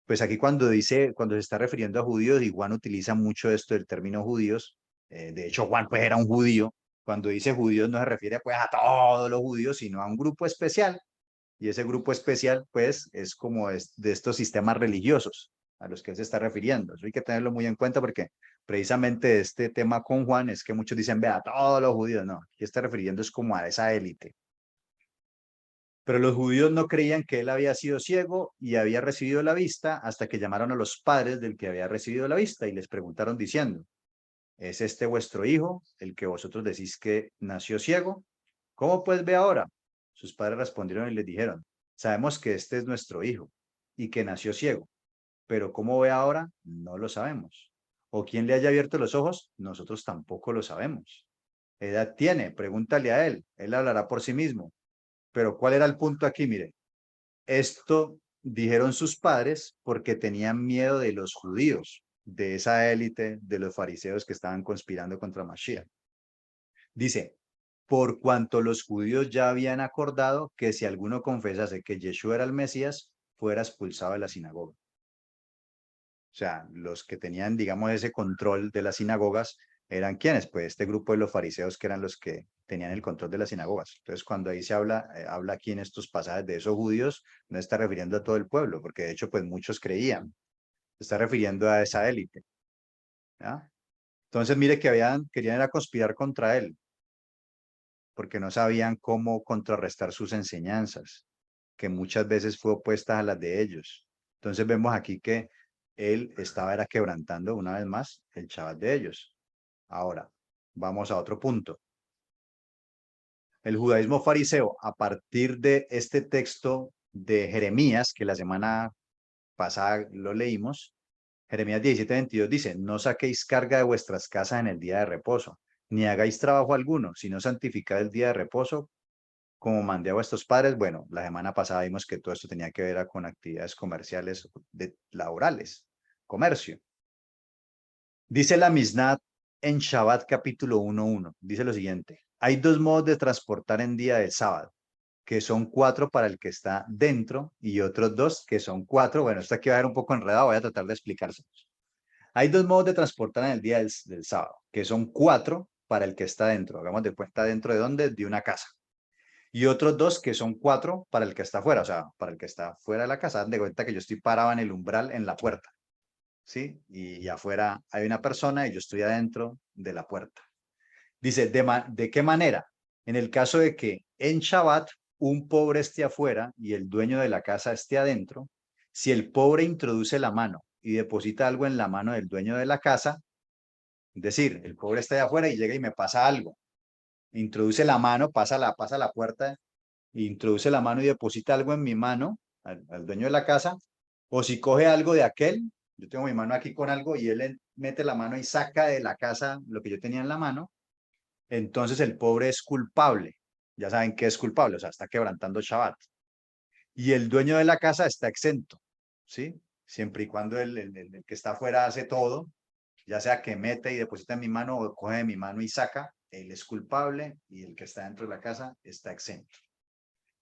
Pues aquí cuando dice, cuando se está refiriendo a judíos, y Juan utiliza mucho esto del término judíos, de hecho Juan pues era un judío, cuando dice judíos no se refiere pues a todos los judíos, sino a un grupo especial, y ese grupo especial pues es como de estos sistemas religiosos a los que él se está refiriendo. Eso hay que tenerlo muy en cuenta porque precisamente este tema con Juan es que muchos dicen, vea, todos los judíos, no, aquí está refiriendo es como a esa élite. Pero los judíos no creían que él había sido ciego y había recibido la vista hasta que llamaron a los padres del que había recibido la vista y les preguntaron diciendo, ¿es este vuestro hijo, el que vosotros decís que nació ciego? ¿Cómo pues ve ahora? Sus padres respondieron y les dijeron, sabemos que este es nuestro hijo y que nació ciego, pero ¿cómo ve ahora? No lo sabemos. ¿O quién le haya abierto los ojos? Nosotros tampoco lo sabemos. ¿Qué edad tiene? Pregúntale a él hablará por sí mismo. Pero ¿cuál era el punto aquí? Mire, esto dijeron sus padres porque tenían miedo de los judíos, de esa élite de los fariseos que estaban conspirando contra Mashiach. Dice, por cuanto los judíos ya habían acordado que si alguno confesase que Yeshua era el Mesías, fuera expulsado de la sinagoga. O sea, los que tenían, digamos, ese control de las sinagogas eran quienes, pues este grupo de los fariseos que eran los que tenían el control de las sinagogas. Entonces, cuando ahí se habla aquí en estos pasajes de esos judíos, no está refiriendo a todo el pueblo, porque de hecho, pues muchos creían. Se está refiriendo a esa élite. ¿Ya? Entonces, mire que querían era conspirar contra él, porque no sabían cómo contrarrestar sus enseñanzas, que muchas veces fue opuestas a las de ellos. Entonces vemos aquí que él era quebrantando una vez más el Shabbat de ellos. Ahora, vamos a otro punto. El judaísmo fariseo, a partir de este texto de Jeremías, que la semana pasada lo leímos, Jeremías 17:22 dice, no saquéis carga de vuestras casas en el día de reposo, ni hagáis trabajo alguno, sino santificad el día de reposo, como mandé a vuestros padres. Bueno, la semana pasada vimos que todo esto tenía que ver con actividades comerciales, laborales, comercio. Dice la Mishnah en Shabbat capítulo 1:1, dice lo siguiente, hay dos modos de transportar en día del sábado, que son 4 para el que está dentro y otros 2 que son 4. Bueno, esto aquí va a ser un poco enredado, voy a tratar de explicárselos. Hay dos modos de transportar en el día del sábado, que son 4 para el que está dentro. Hagamos de cuenta dentro de dónde, de una casa. Y otros 2 que son 4 para el que está fuera, o sea, para el que está fuera de la casa. De cuenta que yo estoy parado en el umbral, en la puerta, ¿sí? Y afuera hay una persona y yo estoy adentro de la puerta. Dice, ¿de qué manera? En el caso de que en Shabbat un pobre esté afuera y el dueño de la casa esté adentro, si el pobre introduce la mano y deposita algo en la mano del dueño de la casa, es decir, el pobre está de afuera y llega y me pasa algo, introduce la mano, pasa la puerta, introduce la mano y deposita algo en mi mano, al dueño de la casa, o si coge algo de aquel, yo tengo mi mano aquí con algo y él mete la mano y saca de la casa lo que yo tenía en la mano, entonces el pobre es culpable. Ya saben que es culpable, o sea, está quebrantando Shabbat. Y el dueño de la casa está exento, ¿sí? Siempre y cuando el que está afuera hace todo, ya sea que mete y deposita en mi mano o coge de mi mano y saca, él es culpable y el que está dentro de la casa está exento.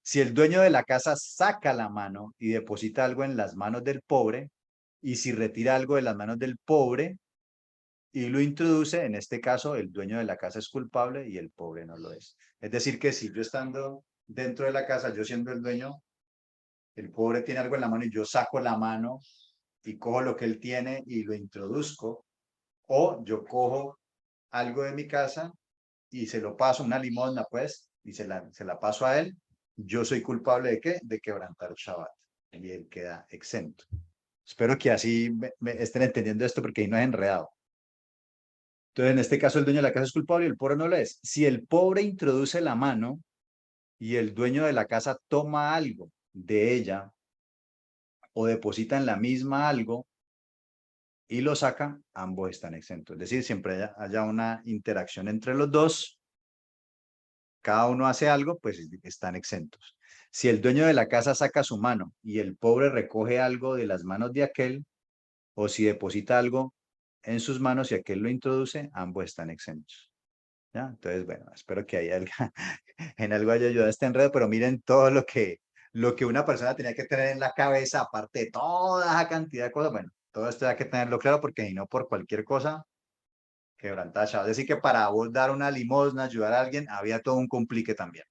Si el dueño de la casa saca la mano y deposita algo en las manos del pobre, y si retira algo de las manos del pobre y lo introduce, en este caso el dueño de la casa es culpable y el pobre no lo es. Es decir, que si yo estando dentro de la casa, yo siendo el dueño, el pobre tiene algo en la mano y yo saco la mano y cojo lo que él tiene y lo introduzco, o yo cojo algo de mi casa y se lo paso, una limosna pues, y se la paso a él, yo soy culpable ¿de qué? De quebrantar Shabbat, y él queda exento. Espero que así me estén entendiendo esto porque ahí no es enredado. Entonces, en este caso, el dueño de la casa es culpable y el pobre no lo es. Si el pobre introduce la mano y el dueño de la casa toma algo de ella o deposita en la misma algo y lo saca, ambos están exentos. Es decir, siempre haya una interacción entre los dos, cada uno hace algo, pues están exentos. Si el dueño de la casa saca su mano y el pobre recoge algo de las manos de aquel, o si deposita algo en sus manos y aquel lo introduce, ambos están exentos. ¿Ya? Entonces, bueno, espero que haya en algo haya ayudado a este enredo, pero miren todo lo que una persona tenía que tener en la cabeza, aparte de toda esa cantidad de cosas. Bueno, todo esto hay que tenerlo claro porque si no, por cualquier cosa, quebrantada. Es decir, que para vos dar una limosna, ayudar a alguien, había todo un complique también.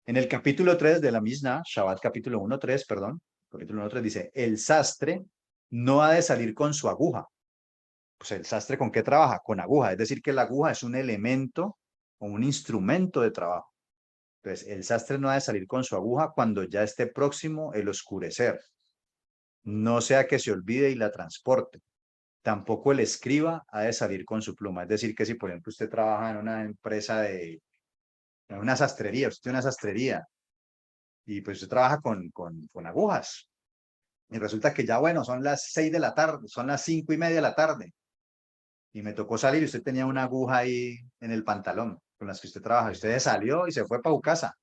En el capítulo 3 de la Mishnah, Shabbat capítulo 1:3, perdón, capítulo 1:3 dice, el sastre no ha de salir con su aguja. Pues el sastre ¿con qué trabaja? Con aguja, es decir, que la aguja es un elemento o un instrumento de trabajo. Entonces, el sastre no ha de salir con su aguja cuando ya esté próximo el oscurecer. No sea que se olvide y la transporte. Tampoco el escriba ha de salir con su pluma. Es decir, que si por ejemplo usted trabaja en una empresa en una sastrería, usted tiene una sastrería y pues usted trabaja con agujas. Y resulta que ya, bueno, son las 6 de la tarde, son las 5:30 de la tarde. Y me tocó salir y usted tenía una aguja ahí en el pantalón con las que usted trabaja. Usted salió y se fue para su casa.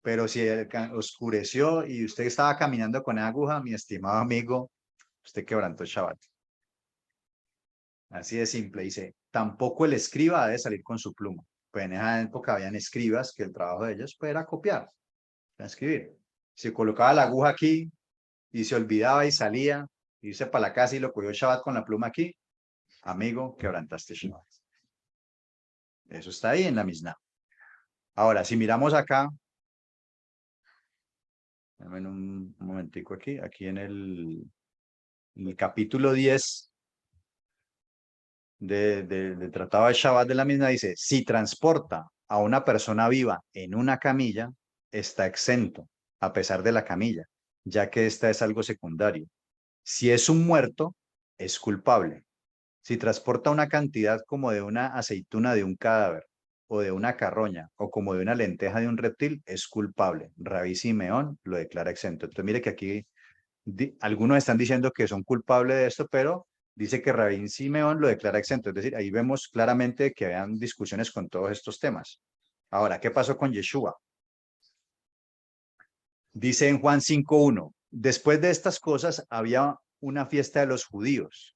Pero si oscureció y usted estaba caminando con esa aguja, mi estimado amigo, usted quebrantó el Shabbat. Así de simple. Dice, tampoco el escriba debe salir con su pluma. Pues en esa época habían escribas que el trabajo de ellos pues, era copiar, era escribir. Si colocaba la aguja aquí y se olvidaba y salía, irse para la casa y lo cogió Shabbat con la pluma aquí, amigo, quebrantaste Shabbat. Eso está ahí en la Mishnah. Ahora, si miramos acá, en un momentico aquí en el capítulo 10 del Tratado de Shabbat de la Mishnah dice, si transporta a una persona viva en una camilla, está exento, a pesar de la camilla, ya que esta es algo secundario. Si es un muerto, es culpable. Si transporta una cantidad como de una aceituna de un cadáver, o de una carroña, o como de una lenteja de un reptil, es culpable. Rabí Simeón lo declara exento. Entonces mire que aquí algunos están diciendo que son culpables de esto, pero dice que Rabí Simeón lo declara exento. Es decir, ahí vemos claramente que habían discusiones con todos estos temas. Ahora, ¿qué pasó con Yeshua? Dice en Juan 5:1, después de estas cosas había una fiesta de los judíos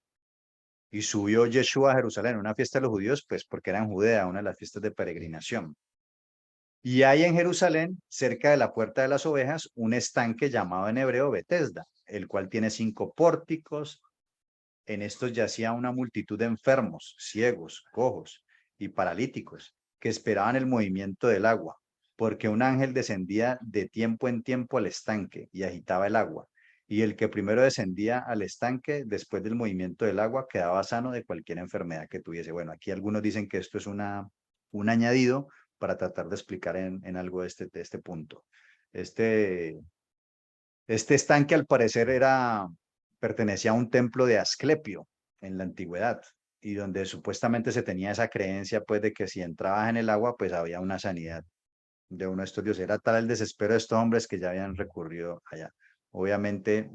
y subió Yeshua a Jerusalén, una fiesta de los judíos, pues porque era en Judea, una de las fiestas de peregrinación. Y hay en Jerusalén, cerca de la Puerta de las Ovejas, un estanque llamado en hebreo Betesda, el cual tiene 5 pórticos. En estos yacía una multitud de enfermos, ciegos, cojos y paralíticos, que esperaban el movimiento del agua, porque un ángel descendía de tiempo en tiempo al estanque y agitaba el agua. Y el que primero descendía al estanque, después del movimiento del agua, quedaba sano de cualquier enfermedad que tuviese. Bueno, aquí algunos dicen que esto es un añadido para tratar de explicar en algo de este punto. Este estanque al parecer pertenecía a un templo de Asclepio en la antigüedad y donde supuestamente se tenía esa creencia pues de que si entrabas en el agua pues había una sanidad de uno de estos dioses. Era tal el desespero de estos hombres que ya habían recurrido allá. Obviamente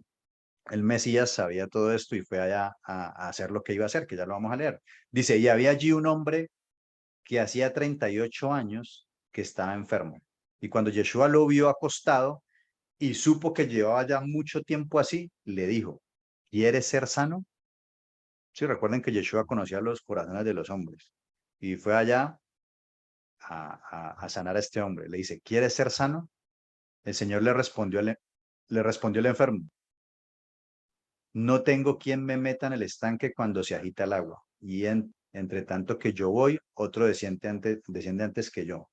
el Mesías sabía todo esto y fue allá a hacer lo que iba a hacer, que ya lo vamos a leer. Dice, y había allí un hombre que hacía 38 años que estaba enfermo. Y cuando Yeshua lo vio acostado, y supo que llevaba ya mucho tiempo así, le dijo, ¿quieres ser sano? Sí, recuerden que Yeshua conocía los corazones de los hombres y fue allá a sanar a este hombre. Le dice, ¿quieres ser sano? El Señor le respondió el enfermo, no tengo quien me meta en el estanque cuando se agita el agua. Y entre tanto que yo voy, otro desciende antes que yo.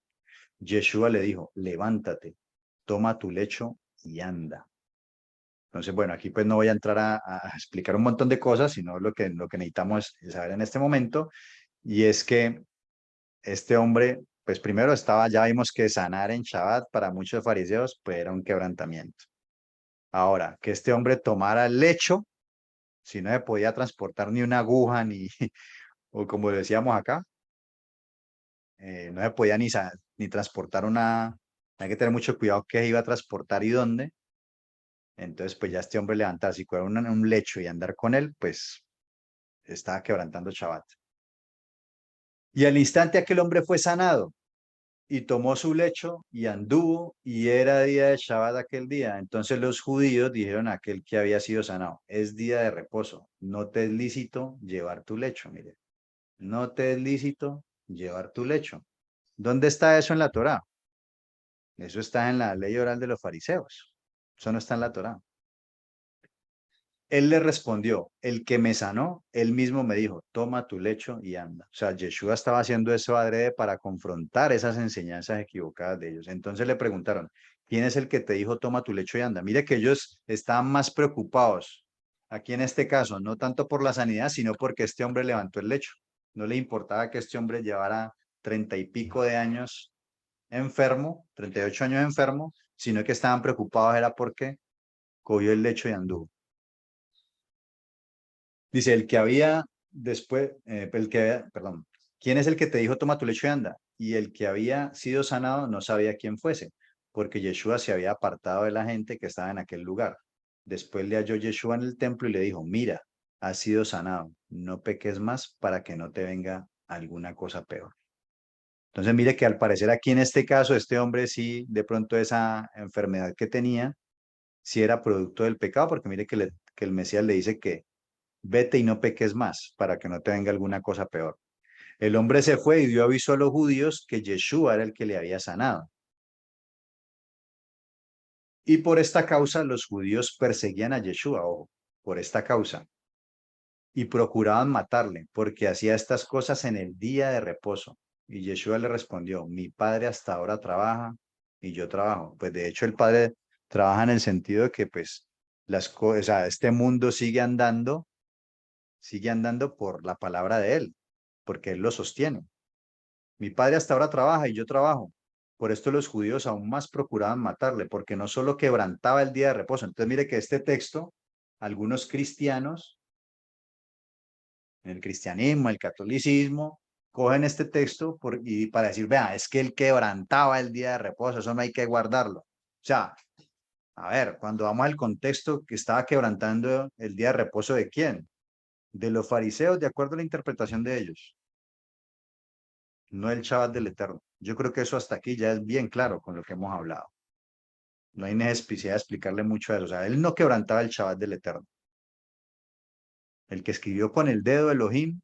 Yeshua le dijo, levántate, toma tu lecho y anda. Entonces, bueno, aquí pues no voy a entrar a explicar un montón de cosas, sino lo que necesitamos es saber en este momento, y es que este hombre, pues primero ya vimos que sanar en Shabbat para muchos fariseos, pues era un quebrantamiento. Ahora, que este hombre tomara el lecho, si no se podía transportar ni una aguja, o como decíamos acá, no se podía ni transportar hay que tener mucho cuidado qué iba a transportar y dónde. Entonces, pues ya este hombre levantarse y coger un lecho y andar con él, pues estaba quebrantando Shabbat. Y al instante aquel hombre fue sanado y tomó su lecho y anduvo, y era día de Shabbat aquel día. Entonces los judíos dijeron a aquel que había sido sanado: es día de reposo, no te es lícito llevar tu lecho. Mire, no te es lícito llevar tu lecho. ¿Dónde está eso en la Torá? Eso está en la ley oral de los fariseos. Eso no está en la Torá. Él le respondió: el que me sanó, él mismo me dijo, toma tu lecho y anda. O sea, Yeshua estaba haciendo eso adrede para confrontar esas enseñanzas equivocadas de ellos. Entonces le preguntaron: ¿quién es el que te dijo, toma tu lecho y anda? Mire que ellos estaban más preocupados, aquí en este caso, no tanto por la sanidad, sino porque este hombre levantó el lecho. No le importaba que este hombre llevara 30 y pico de años enfermo, 38 años enfermo, sino que estaban preocupados era porque cogió el lecho y anduvo. Dice, el que había después, perdón, ¿quién es el que te dijo, toma tu lecho y anda? Y el que había sido sanado no sabía quién fuese, porque Yeshua se había apartado de la gente que estaba en aquel lugar. Después le halló Yeshua en el templo y le dijo: mira, has sido sanado, no peques más para que no te venga alguna cosa peor. Entonces mire que al parecer aquí en este caso, este hombre sí, de pronto esa enfermedad que tenía, sí era producto del pecado, porque mire que el Mesías le dice que vete y no peques más para que no te venga alguna cosa peor. El hombre se fue y dio aviso a los judíos que Yeshua era el que le había sanado. Y por esta causa los judíos perseguían a Yeshua, ojo, por esta causa, y procuraban matarle, porque hacía estas cosas en el día de reposo. Y Yeshua le respondió: mi padre hasta ahora trabaja y yo trabajo. Pues de hecho el padre trabaja en el sentido de que pues las cosas, o sea, este mundo sigue andando por la palabra de él, porque él lo sostiene. Mi padre hasta ahora trabaja y yo trabajo. Por esto los judíos aún más procuraban matarle, porque no solo quebrantaba el día de reposo. Entonces mire que este texto, algunos cristianos, en el cristianismo, el catolicismo, cogen este texto y para decir: vea, es que él quebrantaba el día de reposo, eso no hay que guardarlo. O sea, a ver, cuando vamos al contexto, que estaba quebrantando el día de reposo, ¿de quién? De los fariseos, de acuerdo a la interpretación de ellos, no el Shabbat del Eterno. Yo creo que eso hasta aquí ya es bien claro con lo que hemos hablado. No hay necesidad de explicarle mucho a eso. O sea, él no quebrantaba el Shabbat del Eterno. El que escribió con el dedo Elohim,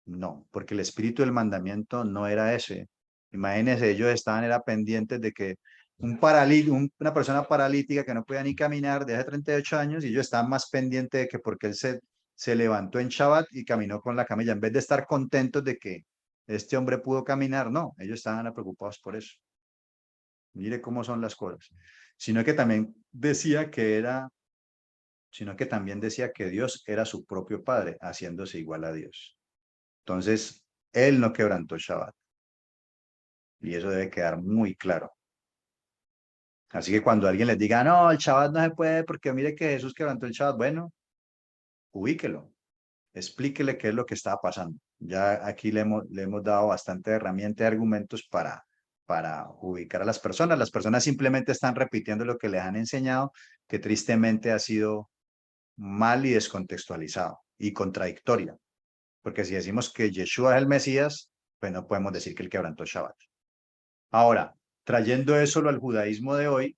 no, porque el espíritu del mandamiento no era ese. Imagínense, ellos estaban era pendientes de que una persona paralítica que no podía ni caminar de hace 38 años, y ellos estaban más pendientes de que porque él se levantó en Shabbat y caminó con la camilla, en vez de estar contentos de que este hombre pudo caminar. No, ellos estaban preocupados por eso. Mire cómo son las cosas. Sino que también decía que era, sino que también decía que Dios era su propio Padre, haciéndose igual a Dios. Entonces, él no quebrantó Shabbat. Y eso debe quedar muy claro. Así que cuando alguien les diga: no, el Shabbat no se puede porque mire que Jesús quebrantó el Shabbat, bueno, ubíquelo, explíquele qué es lo que estaba pasando. Ya aquí le hemos dado bastante herramienta y argumentos para ubicar a las personas. Las personas simplemente están repitiendo lo que les han enseñado, que tristemente ha sido mal y descontextualizado y contradictoria. Porque si decimos que Yeshua es el Mesías, pues no podemos decir que él quebrantó Shabbat. Ahora, trayendo eso al judaísmo de hoy,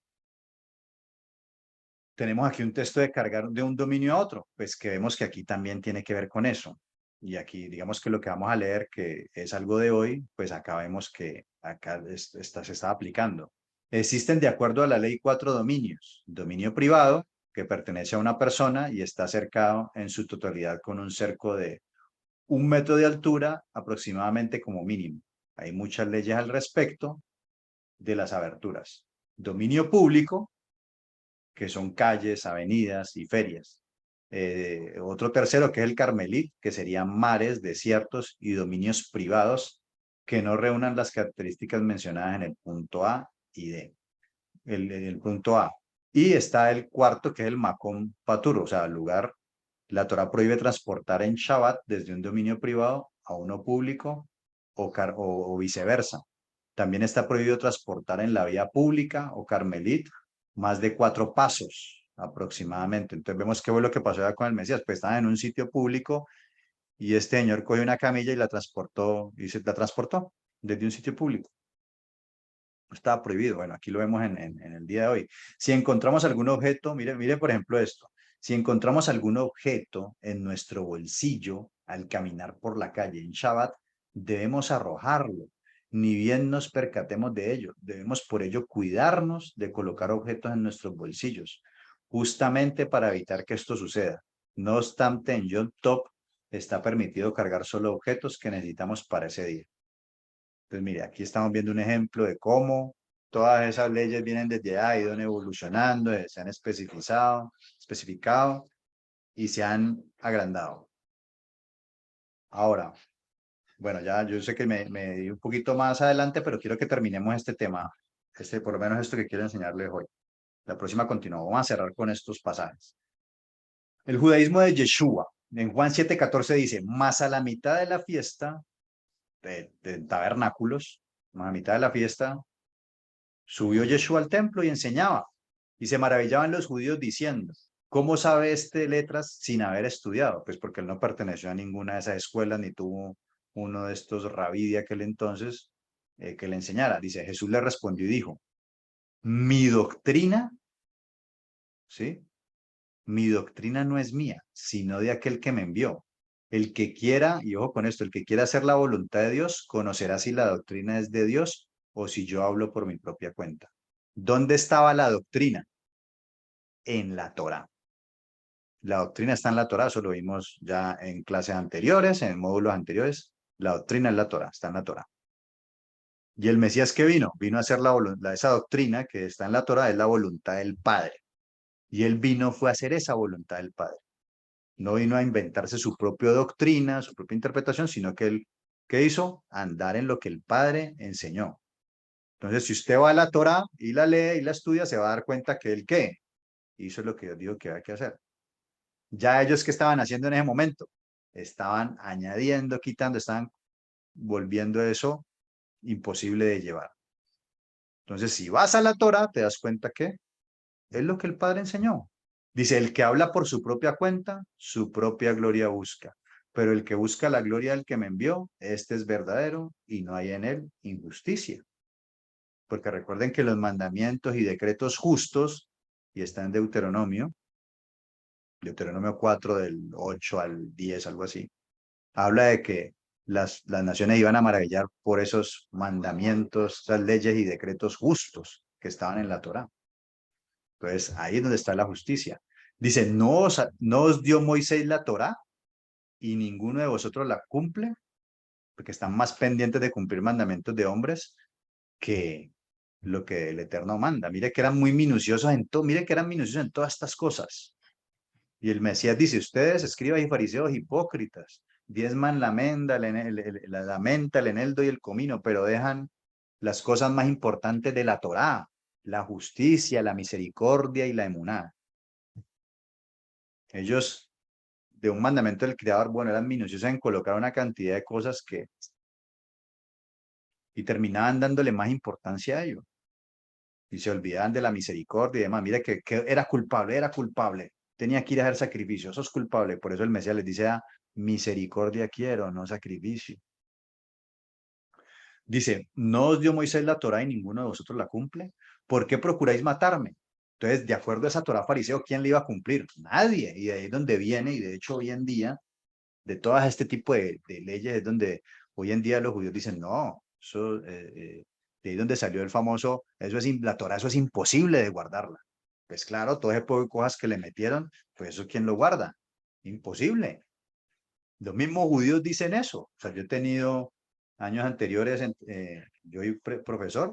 tenemos aquí un texto de cargar de un dominio a otro, pues que vemos que aquí también tiene que ver con eso. Y aquí, digamos que lo que vamos a leer, que es algo de hoy, pues acá vemos que acá se está aplicando. Existen, de acuerdo a la ley, 4 dominios. Dominio privado, que pertenece a una persona y está cercado en su totalidad con un cerco de 1 metro de altura aproximadamente como mínimo. Hay muchas leyes al respecto de las aberturas. Dominio público, que son calles, avenidas y ferias. Otro tercero, que es el Carmelit, que serían mares, desiertos y dominios privados que no reúnan las características mencionadas en el punto A y D. El punto A. Y está el cuarto, que es el Makom Patur, o sea, el lugar. La Torah prohíbe transportar en Shabbat desde un dominio privado a uno público o viceversa. También está prohibido transportar en la vía pública o Carmelit más de 4 pasos aproximadamente. Entonces vemos qué fue lo que pasó ya con el Mesías. Pues estaban en un sitio público y este señor cogió una camilla y la transportó desde un sitio público. Estaba prohibido. Bueno, aquí lo vemos en el día de hoy. Si encontramos algún objeto, mire por ejemplo esto. Si encontramos algún objeto en nuestro bolsillo al caminar por la calle en Shabbat, debemos arrojarlo, ni bien nos percatemos de ello. Debemos por ello cuidarnos de colocar objetos en nuestros bolsillos, justamente para evitar que esto suceda. No obstante, en Yom Tov está permitido cargar solo objetos que necesitamos para ese día. Entonces, mire, aquí estamos viendo un ejemplo de cómo todas esas leyes vienen desde ahí, ido evolucionando, se han especificado y se han agrandado. Ahora, bueno, ya yo sé que me di un poquito más adelante, pero quiero que terminemos este tema, por lo menos esto que quiero enseñarles hoy. La próxima continúa. Vamos a cerrar con estos pasajes. El judaísmo de Yeshua, en Juan 7:14 dice, más a la mitad de la fiesta de tabernáculos, más a la mitad de la fiesta, subió Yeshua al templo y enseñaba. Y se maravillaban los judíos diciendo, ¿cómo sabe este letras sin haber estudiado? Pues porque él no perteneció a ninguna de esas escuelas ni tuvo uno de estos rabí de aquel entonces que le enseñara. Dice, Jesús le respondió y dijo, mi doctrina, ¿sí? Mi doctrina no es mía, sino de aquel que me envió. El que quiera, y ojo con esto, el que quiera hacer la voluntad de Dios, conocerá si la doctrina es de Dios o si yo hablo por mi propia cuenta. ¿Dónde estaba la doctrina? En la Torá. La doctrina está en la Torá, eso lo vimos ya en clases anteriores, en módulos anteriores. La doctrina es la Torá, está en la Torá. ¿Y el Mesías qué vino? Vino a hacer esa doctrina que está en la Torá, es la voluntad del Padre. Y él vino fue a hacer esa voluntad del Padre. No vino a inventarse su propia doctrina, su propia interpretación, sino que él, ¿qué hizo? Andar en lo que el Padre enseñó. Entonces, si usted va a la Torá y la lee y la estudia, se va a dar cuenta que él, ¿qué? Hizo lo que Dios dijo que había que hacer. Ya ellos, ¿qué estaban haciendo en ese momento? Estaban añadiendo, quitando, estaban volviendo eso imposible de llevar. Entonces, si vas a la Torá, te das cuenta que es lo que el Padre enseñó. Dice, el que habla por su propia cuenta, su propia gloria busca. Pero el que busca la gloria del que me envió, este es verdadero y no hay en él injusticia. Porque recuerden que los mandamientos y decretos justos, y está en Deuteronomio 4 del 8 al 10, algo así, habla de que las naciones iban a maravillar por esos mandamientos, esas leyes y decretos justos que estaban en la Torá. Entonces, ahí es donde está la justicia. Dice, no os dio Moisés la Torá y ninguno de vosotros la cumple, porque están más pendientes de cumplir mandamientos de hombres que lo que el Eterno manda. Mire que eran muy minuciosos en todo, mire que eran minuciosos en todas estas cosas. Y el Mesías dice, ustedes, escribas y fariseos hipócritas, diezman la menta, la menta, el eneldo y el comino, pero dejan las cosas más importantes de la Torá, la justicia, la misericordia y la emuná. Ellos, de un mandamiento del Creador, bueno, eran minuciosos en colocar una cantidad de cosas y terminaban dándole más importancia a ello. Y se olvidaban de la misericordia y demás. Mira que era culpable. Tenía que ir a hacer sacrificio, eso es culpable. Por eso el Mesías les dice, misericordia quiero, no sacrificio. Dice, ¿no os dio Moisés la Torá y ninguno de vosotros la cumple? ¿Por qué procuráis matarme? Entonces, de acuerdo a esa Torá fariseo, ¿quién le iba a cumplir? Nadie. Y de ahí es donde viene, y de hecho hoy en día, de todas este tipo de leyes, es donde hoy en día los judíos dicen, no, eso, de ahí donde salió el famoso, la Torá, eso es imposible de guardarla. Pues claro, todo ese poco de cosas que le metieron, pues eso ¿quién lo guarda? Imposible. Los mismos judíos dicen eso. O sea, yo he tenido años anteriores, yo soy profesor,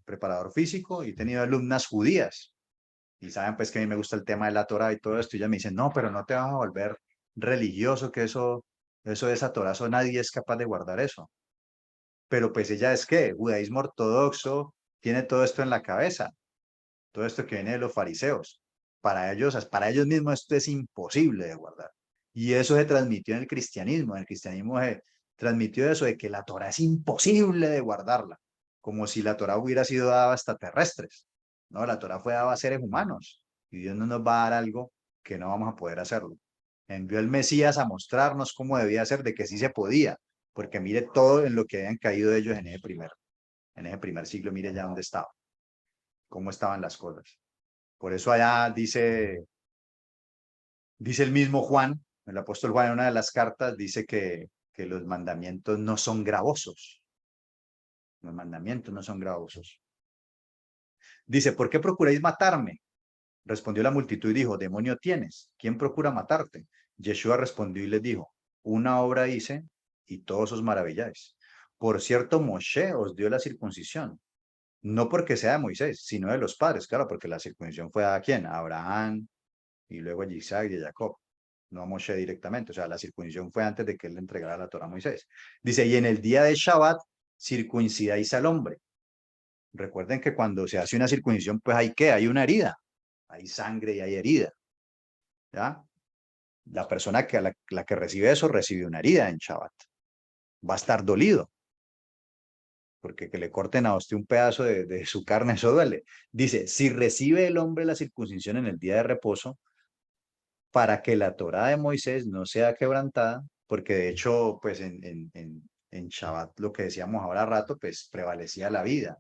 preparador físico, y he tenido alumnas judías. Y saben pues que a mí me gusta el tema de la Torah y todo esto. Y ellas me dicen, no, pero no te vas a volver religioso, que eso de esa Torah, eso nadie es capaz de guardar eso. Pero pues ella es que, judaísmo ortodoxo, tiene todo esto en la cabeza. Todo esto que viene de los fariseos. Para ellos mismos esto es imposible de guardar. Y eso se transmitió en el cristianismo. En el cristianismo se transmitió eso de que la Torah es imposible de guardarla. Como si la Torah hubiera sido dada a extraterrestres. No, la Torah fue dada a seres humanos. Y Dios no nos va a dar algo que no vamos a poder hacerlo. Envió el Mesías a mostrarnos cómo debía ser, de que sí se podía. Porque mire todo en lo que habían caído ellos en el primero. En ese primer siglo, mire ya dónde estaba, cómo estaban las cosas. Por eso allá dice el mismo Juan, el apóstol Juan en una de las cartas, dice que los mandamientos no son gravosos. Los mandamientos no son gravosos. Dice, ¿por qué procuráis matarme? Respondió la multitud y dijo, demonio tienes, ¿quién procura matarte? Yeshua respondió y les dijo, una obra hice y todos os maravilláis. Por cierto, Moshe os dio la circuncisión, no porque sea de Moisés, sino de los padres, claro, porque la circuncisión fue a quién, a Abraham y luego a Isaac y a Jacob, no a Moshe directamente, o sea, la circuncisión fue antes de que él le entregara la Torah a Moisés. Dice, y en el día de Shabbat circuncidáis al hombre. Recuerden que cuando se hace una circuncisión, pues hay ¿qué? Hay una herida, hay sangre y hay herida, ¿ya? La persona que la que recibe eso recibe una herida en Shabbat. Va a estar dolido, porque que le corten a usted un pedazo de su carne, eso duele. Dice, si recibe el hombre la circuncisión en el día de reposo, para que la Torá de Moisés no sea quebrantada, porque de hecho, pues en Shabbat, lo que decíamos ahora rato, pues prevalecía la vida.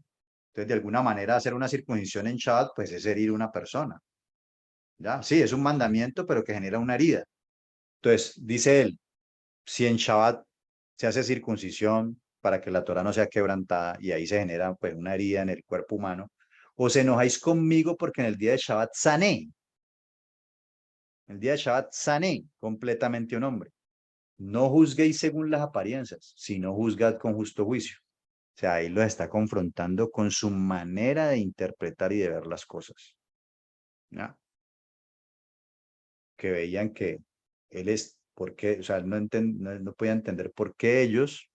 Entonces, de alguna manera, hacer una circuncisión en Shabbat, pues es herir a una persona. ¿Ya? Sí, es un mandamiento, pero que genera una herida. Entonces, dice él, si en Shabbat se hace circuncisión para que la Torah no sea quebrantada y ahí se genera pues una herida en el cuerpo humano, os enojáis conmigo porque en el día de Shabbat sané. El día de Shabbat sané completamente un hombre. No juzguéis según las apariencias, sino juzgad con justo juicio. O sea, ahí lo está confrontando con su manera de interpretar y de ver las cosas. ¿Ya? Que veían que él es, ¿por qué? O sea, no podía entender por qué ellos,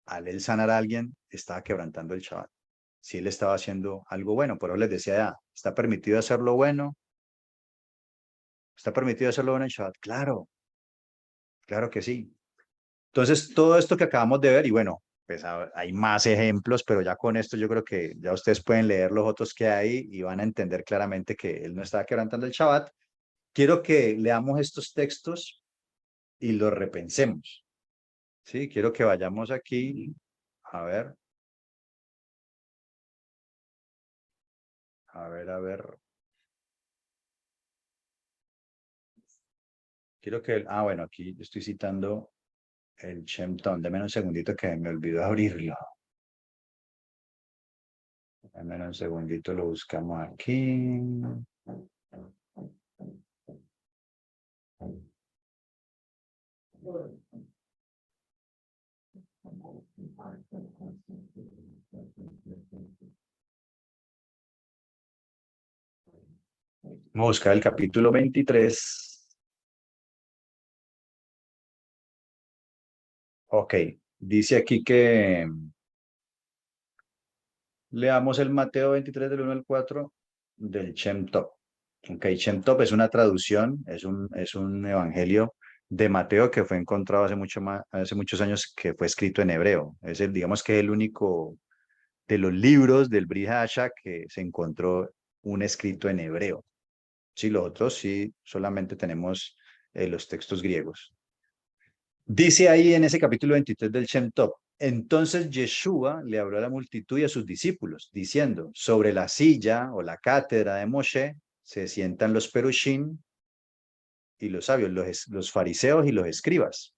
al él sanar a alguien, estaba quebrantando el Shabbat. Si él estaba haciendo algo bueno, pero les decía, ya, ¿está permitido hacerlo bueno? ¿Está permitido hacerlo bueno en Shabbat? Claro, claro que sí. Entonces, todo esto que acabamos de ver, y bueno, pues hay más ejemplos, pero ya con esto yo creo que ya ustedes pueden leer los otros que hay y van a entender claramente que él no estaba quebrantando el Shabbat. Quiero que leamos estos textos y los repensemos. Sí, quiero que vayamos aquí, a ver, a ver, a ver. Quiero que, bueno, aquí estoy citando el Shem Tov. Deme un segundito que me olvidó abrirlo. Deme un segundito, lo buscamos aquí. Vamos a buscar el capítulo 23. Ok, dice aquí que leamos el Mateo 23 del 1 al 4 del Shem Tov. Ok, Shem Tov es una traducción, es un evangelio de Mateo que fue encontrado hace muchos años, que fue escrito en hebreo. Es el, digamos que es el único de los libros del Brit Hadashah que se encontró un escrito en hebreo. Sí, los otros sí, solamente tenemos los textos griegos. Dice ahí en ese capítulo 23 del Shem Tov, entonces Yeshua le habló a la multitud y a sus discípulos, diciendo, sobre la silla o la cátedra de Moshe se sientan los perushim y los sabios, los fariseos y los escribas.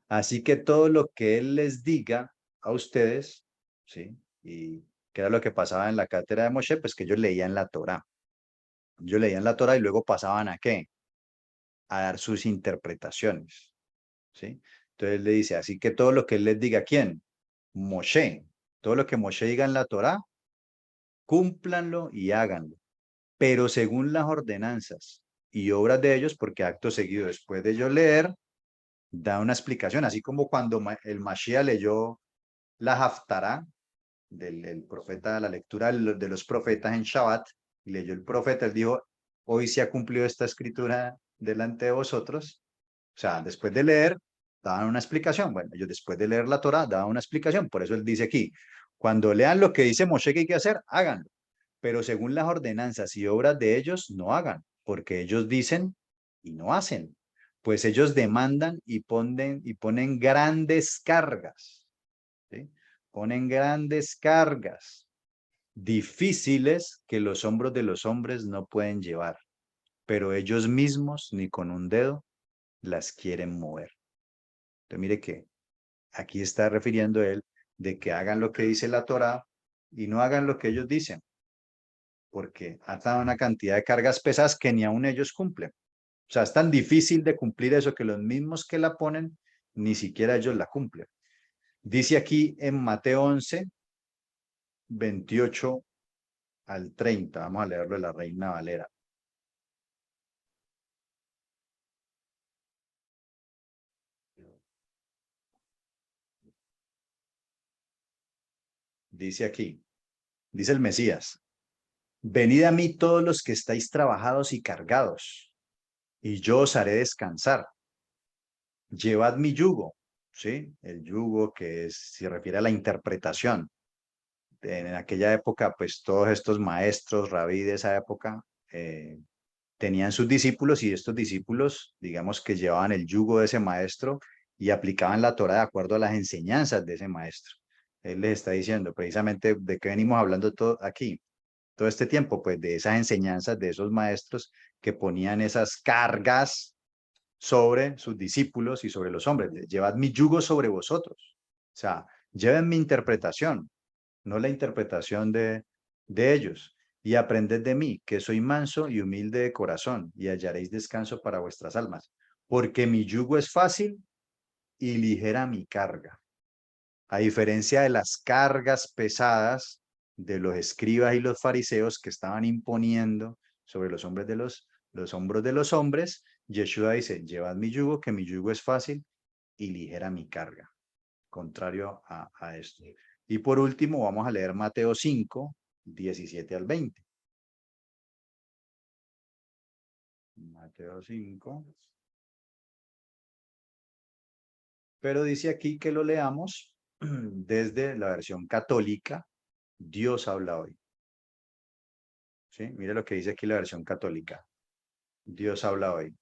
Así que todo lo que él les diga a ustedes, ¿sí? Y que era lo que pasaba en la cátedra de Moshe, pues que ellos leían la Torá. Ellos leían la Torá y luego pasaban ¿a qué? A dar sus interpretaciones, ¿sí? Entonces le dice, así que todo lo que él les diga, ¿quién? Moshe. Todo lo que Moshe diga en la Torá, cúmplanlo y háganlo. Pero según las ordenanzas y obras de ellos, porque acto seguido, después de ellos leer, da una explicación, así como cuando el Mashiach leyó la Haftará del profeta, la lectura de los profetas en Shabbat, y leyó el profeta, él dijo, hoy se ha cumplido esta escritura delante de vosotros. O sea, después de leer, daban una explicación. Bueno, ellos después de leer la Torah daban una explicación. Por eso él dice aquí, cuando lean lo que dice Moshe que hay que hacer, háganlo. Pero según las ordenanzas y obras de ellos, no hagan, porque ellos dicen y no hacen. Pues ellos demandan y ponen grandes cargas, ¿sí? ponen grandes cargas, difíciles que los hombros de los hombres no pueden llevar, pero ellos mismos ni con un dedo las quieren mover. Entonces mire que aquí está refiriendo él de que hagan lo que dice la Torá y no hagan lo que ellos dicen, porque atan una cantidad de cargas pesadas que ni aun ellos cumplen. O sea, es tan difícil de cumplir eso que los mismos que la ponen, ni siquiera ellos la cumplen. Dice aquí en Mateo 11, 28 al 30. Vamos a leerlo de la Reina Valera. Dice aquí, dice el Mesías, venid a mí todos los que estáis trabajados y cargados, y yo os haré descansar. Llevad mi yugo, ¿sí? El yugo que se refiere a la interpretación. En aquella época, pues todos estos maestros, rabí de esa época, tenían sus discípulos y estos discípulos, digamos que llevaban el yugo de ese maestro y aplicaban la Torá de acuerdo a las enseñanzas de ese maestro. Él les está diciendo precisamente de qué venimos hablando todo aquí, todo este tiempo, pues de esas enseñanzas de esos maestros que ponían esas cargas sobre sus discípulos y sobre los hombres. Llevad mi yugo sobre vosotros. O sea, lleven mi interpretación, no la interpretación de ellos. Y aprended de mí, que soy manso y humilde de corazón, y hallaréis descanso para vuestras almas, porque mi yugo es fácil y ligera mi carga. A diferencia de las cargas pesadas de los escribas y los fariseos que estaban imponiendo sobre los hombres de los hombros de los hombres, Yeshua dice, llevad mi yugo, que mi yugo es fácil y ligera mi carga. Contrario a esto. Y por último, vamos a leer Mateo 5, 17 al 20. Mateo 5. Pero dice aquí que lo leamos desde la versión católica. Dios habla hoy. ¿Sí? Mire lo que dice aquí la versión católica. Dios habla hoy.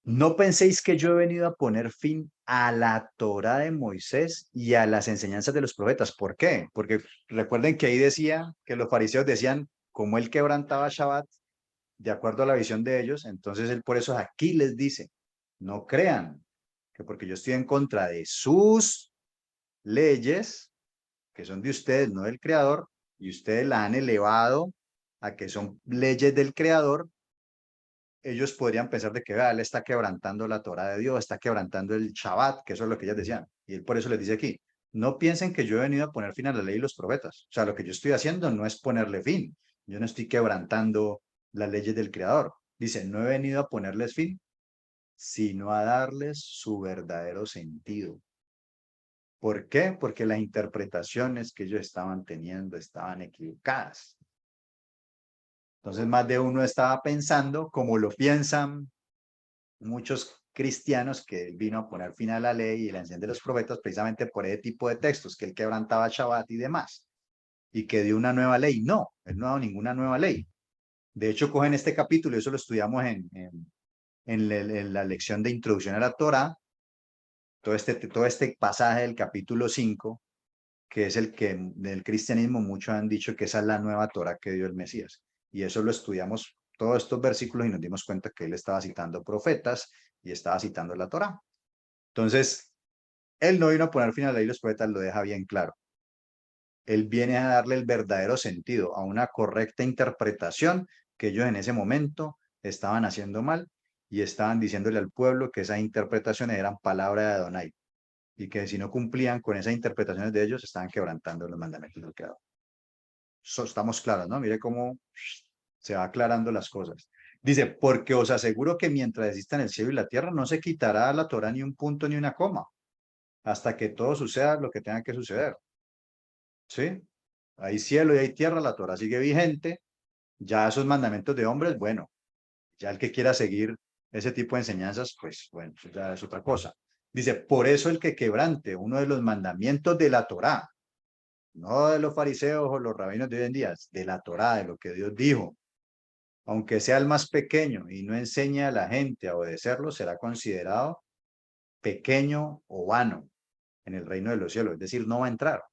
No penséis que yo he venido a poner fin a la Torá de Moisés y a las enseñanzas de los profetas. ¿Por qué? Porque recuerden que ahí decía que los fariseos decían, como él quebrantaba Shabbat, de acuerdo a la visión de ellos, entonces él por eso aquí les dice, no crean que porque yo estoy en contra de sus leyes, que son de ustedes, no del Creador, y ustedes la han elevado a que son leyes del Creador, ellos podrían pensar de que él está quebrantando la Torah de Dios, está quebrantando el Shabbat, que eso es lo que ellas decían. Y él por eso les dice aquí, no piensen que yo he venido a poner fin a la ley y los profetas. O sea, lo que yo estoy haciendo no es ponerle fin. Yo no estoy quebrantando las leyes del Creador. Dice, no he venido a ponerles fin, sino a darles su verdadero sentido. ¿Por qué? Porque las interpretaciones que ellos estaban teniendo estaban equivocadas. Entonces, más de uno estaba pensando, como lo piensan muchos cristianos, que él vino a poner fin a la ley y la enseñanza de los profetas precisamente por ese tipo de textos, que él quebrantaba Shabbat y demás, y que dio una nueva ley. No, él no ha dado ninguna nueva ley. De hecho, cogen este capítulo, y eso lo estudiamos en la lección de introducción a la Torah, todo este pasaje del capítulo 5, que es el que del cristianismo muchos han dicho que esa es la nueva Torah que dio el Mesías. Y eso lo estudiamos todos estos versículos y nos dimos cuenta que él estaba citando profetas y estaba citando la Torah. Entonces, él no vino a poner fin a la ley y los profetas, lo deja bien claro. Él viene a darle el verdadero sentido a una correcta interpretación que ellos en ese momento estaban haciendo mal y estaban diciéndole al pueblo que esas interpretaciones eran palabra de Adonai y que si no cumplían con esas interpretaciones de ellos estaban quebrantando los mandamientos del Creador. Estamos claros, ¿no? Mire cómo se va aclarando las cosas. Dice, porque os aseguro que mientras existan el cielo y la tierra, no se quitará la Torah ni un punto ni una coma, hasta que todo suceda lo que tenga que suceder. ¿Sí? Hay cielo y hay tierra, la Torah sigue vigente. Ya esos mandamientos de hombres, bueno, ya el que quiera seguir ese tipo de enseñanzas, pues bueno, eso ya es otra cosa. Dice, por eso el que quebrante uno de los mandamientos de la Torah, no de los fariseos o los rabinos de hoy en día, de la Torá, de lo que Dios dijo, aunque sea el más pequeño y no enseñe a la gente a obedecerlo, será considerado pequeño o vano. en el reino de los cielos, es decir, no va a entrar.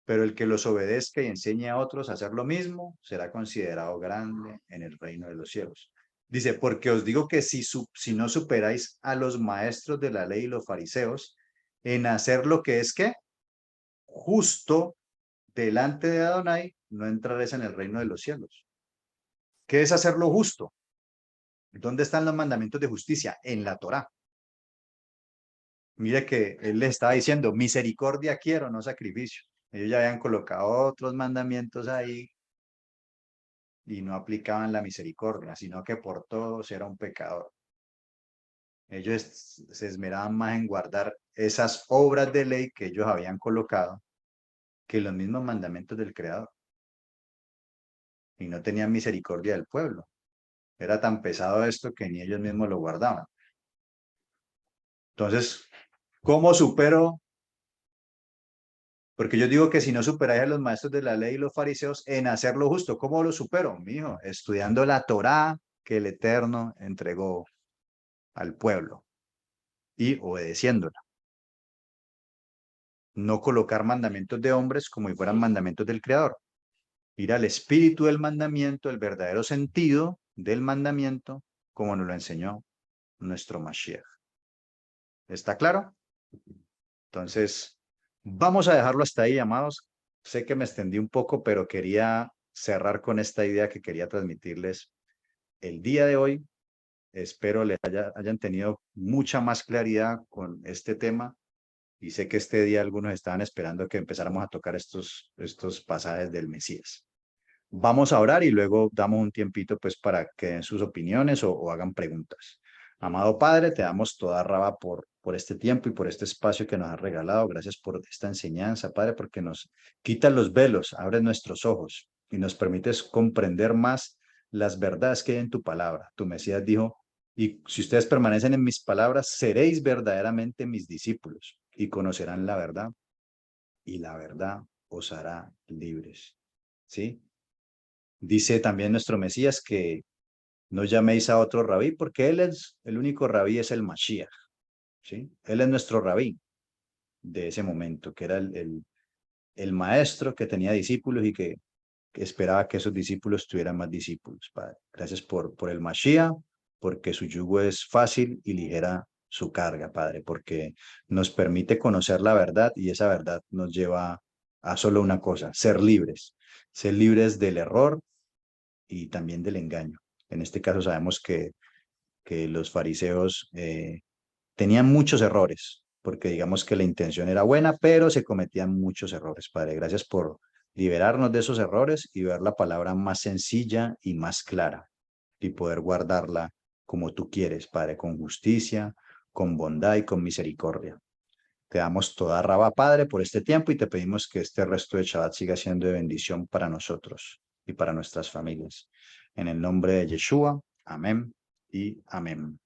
Pero el que los obedezca y enseñe a otros a hacer lo mismo, será considerado grande en el reino de los cielos. Dice, porque os digo que si no superáis a los maestros de la ley y los fariseos en hacer lo que es que justo delante de Adonai, no entraréis en el reino de los cielos. ¿Qué es hacer lo justo? ¿Dónde están los mandamientos de justicia? En la Torá. Mire que él le estaba diciendo, misericordia quiero, no sacrificio. Ellos ya habían colocado otros mandamientos ahí y no aplicaban la misericordia, sino que por todos era un pecador. Ellos se esmeraban más en guardar esas obras de ley que ellos habían colocado que los mismos mandamientos del Creador. Y no tenían misericordia del pueblo. Era tan pesado esto que ni ellos mismos lo guardaban. Entonces, ¿cómo supero? Porque yo digo que si no superáis a los maestros de la ley y los fariseos en hacer lo justo, ¿cómo lo supero? Mijo, estudiando la Torá que el Eterno entregó al pueblo y obedeciéndola. No colocar mandamientos de hombres como si fueran mandamientos del Creador. Ir al espíritu del mandamiento, el verdadero sentido del mandamiento, como nos lo enseñó nuestro Mashiach. ¿Está claro? Entonces, vamos a dejarlo hasta ahí, amados. Sé que me extendí un poco, pero quería cerrar con esta idea que quería transmitirles el día de hoy. Espero les hayan tenido mucha más claridad con este tema y sé que este día algunos estaban esperando que empezáramos a tocar estos pasajes del Mesías. Vamos a orar y luego damos un tiempito pues para que den sus opiniones o hagan preguntas. Amado Padre, te damos toda raba por este tiempo y por este espacio que nos has regalado. Gracias por esta enseñanza, Padre, porque nos quitas los velos, abres nuestros ojos y nos permites comprender más las verdades que hay en tu palabra. Tu Mesías dijo, y si ustedes permanecen en mis palabras, seréis verdaderamente mis discípulos y conocerán la verdad y la verdad os hará libres. ¿Sí? Dice también nuestro Mesías que no llaméis a otro rabí porque él es el único rabí, es el Mashiach. ¿Sí? Él es nuestro rabí de ese momento, que era el maestro que tenía discípulos y que esperaba que esos discípulos tuvieran más discípulos, Padre. Gracias por el Mashiach, porque su yugo es fácil y ligera su carga, Padre, porque nos permite conocer la verdad y esa verdad nos lleva a solo una cosa, ser libres del error y también del engaño. En este caso sabemos que los fariseos tenían muchos errores, porque digamos que la intención era buena, pero se cometían muchos errores. Padre, gracias por liberarnos de esos errores y ver la palabra más sencilla y más clara y poder guardarla como tú quieres, Padre, con justicia, con bondad y con misericordia. Te damos toda raba, Padre, por este tiempo y te pedimos que este resto de Shabbat siga siendo de bendición para nosotros y para nuestras familias. En el nombre de Yeshua, amén y amén.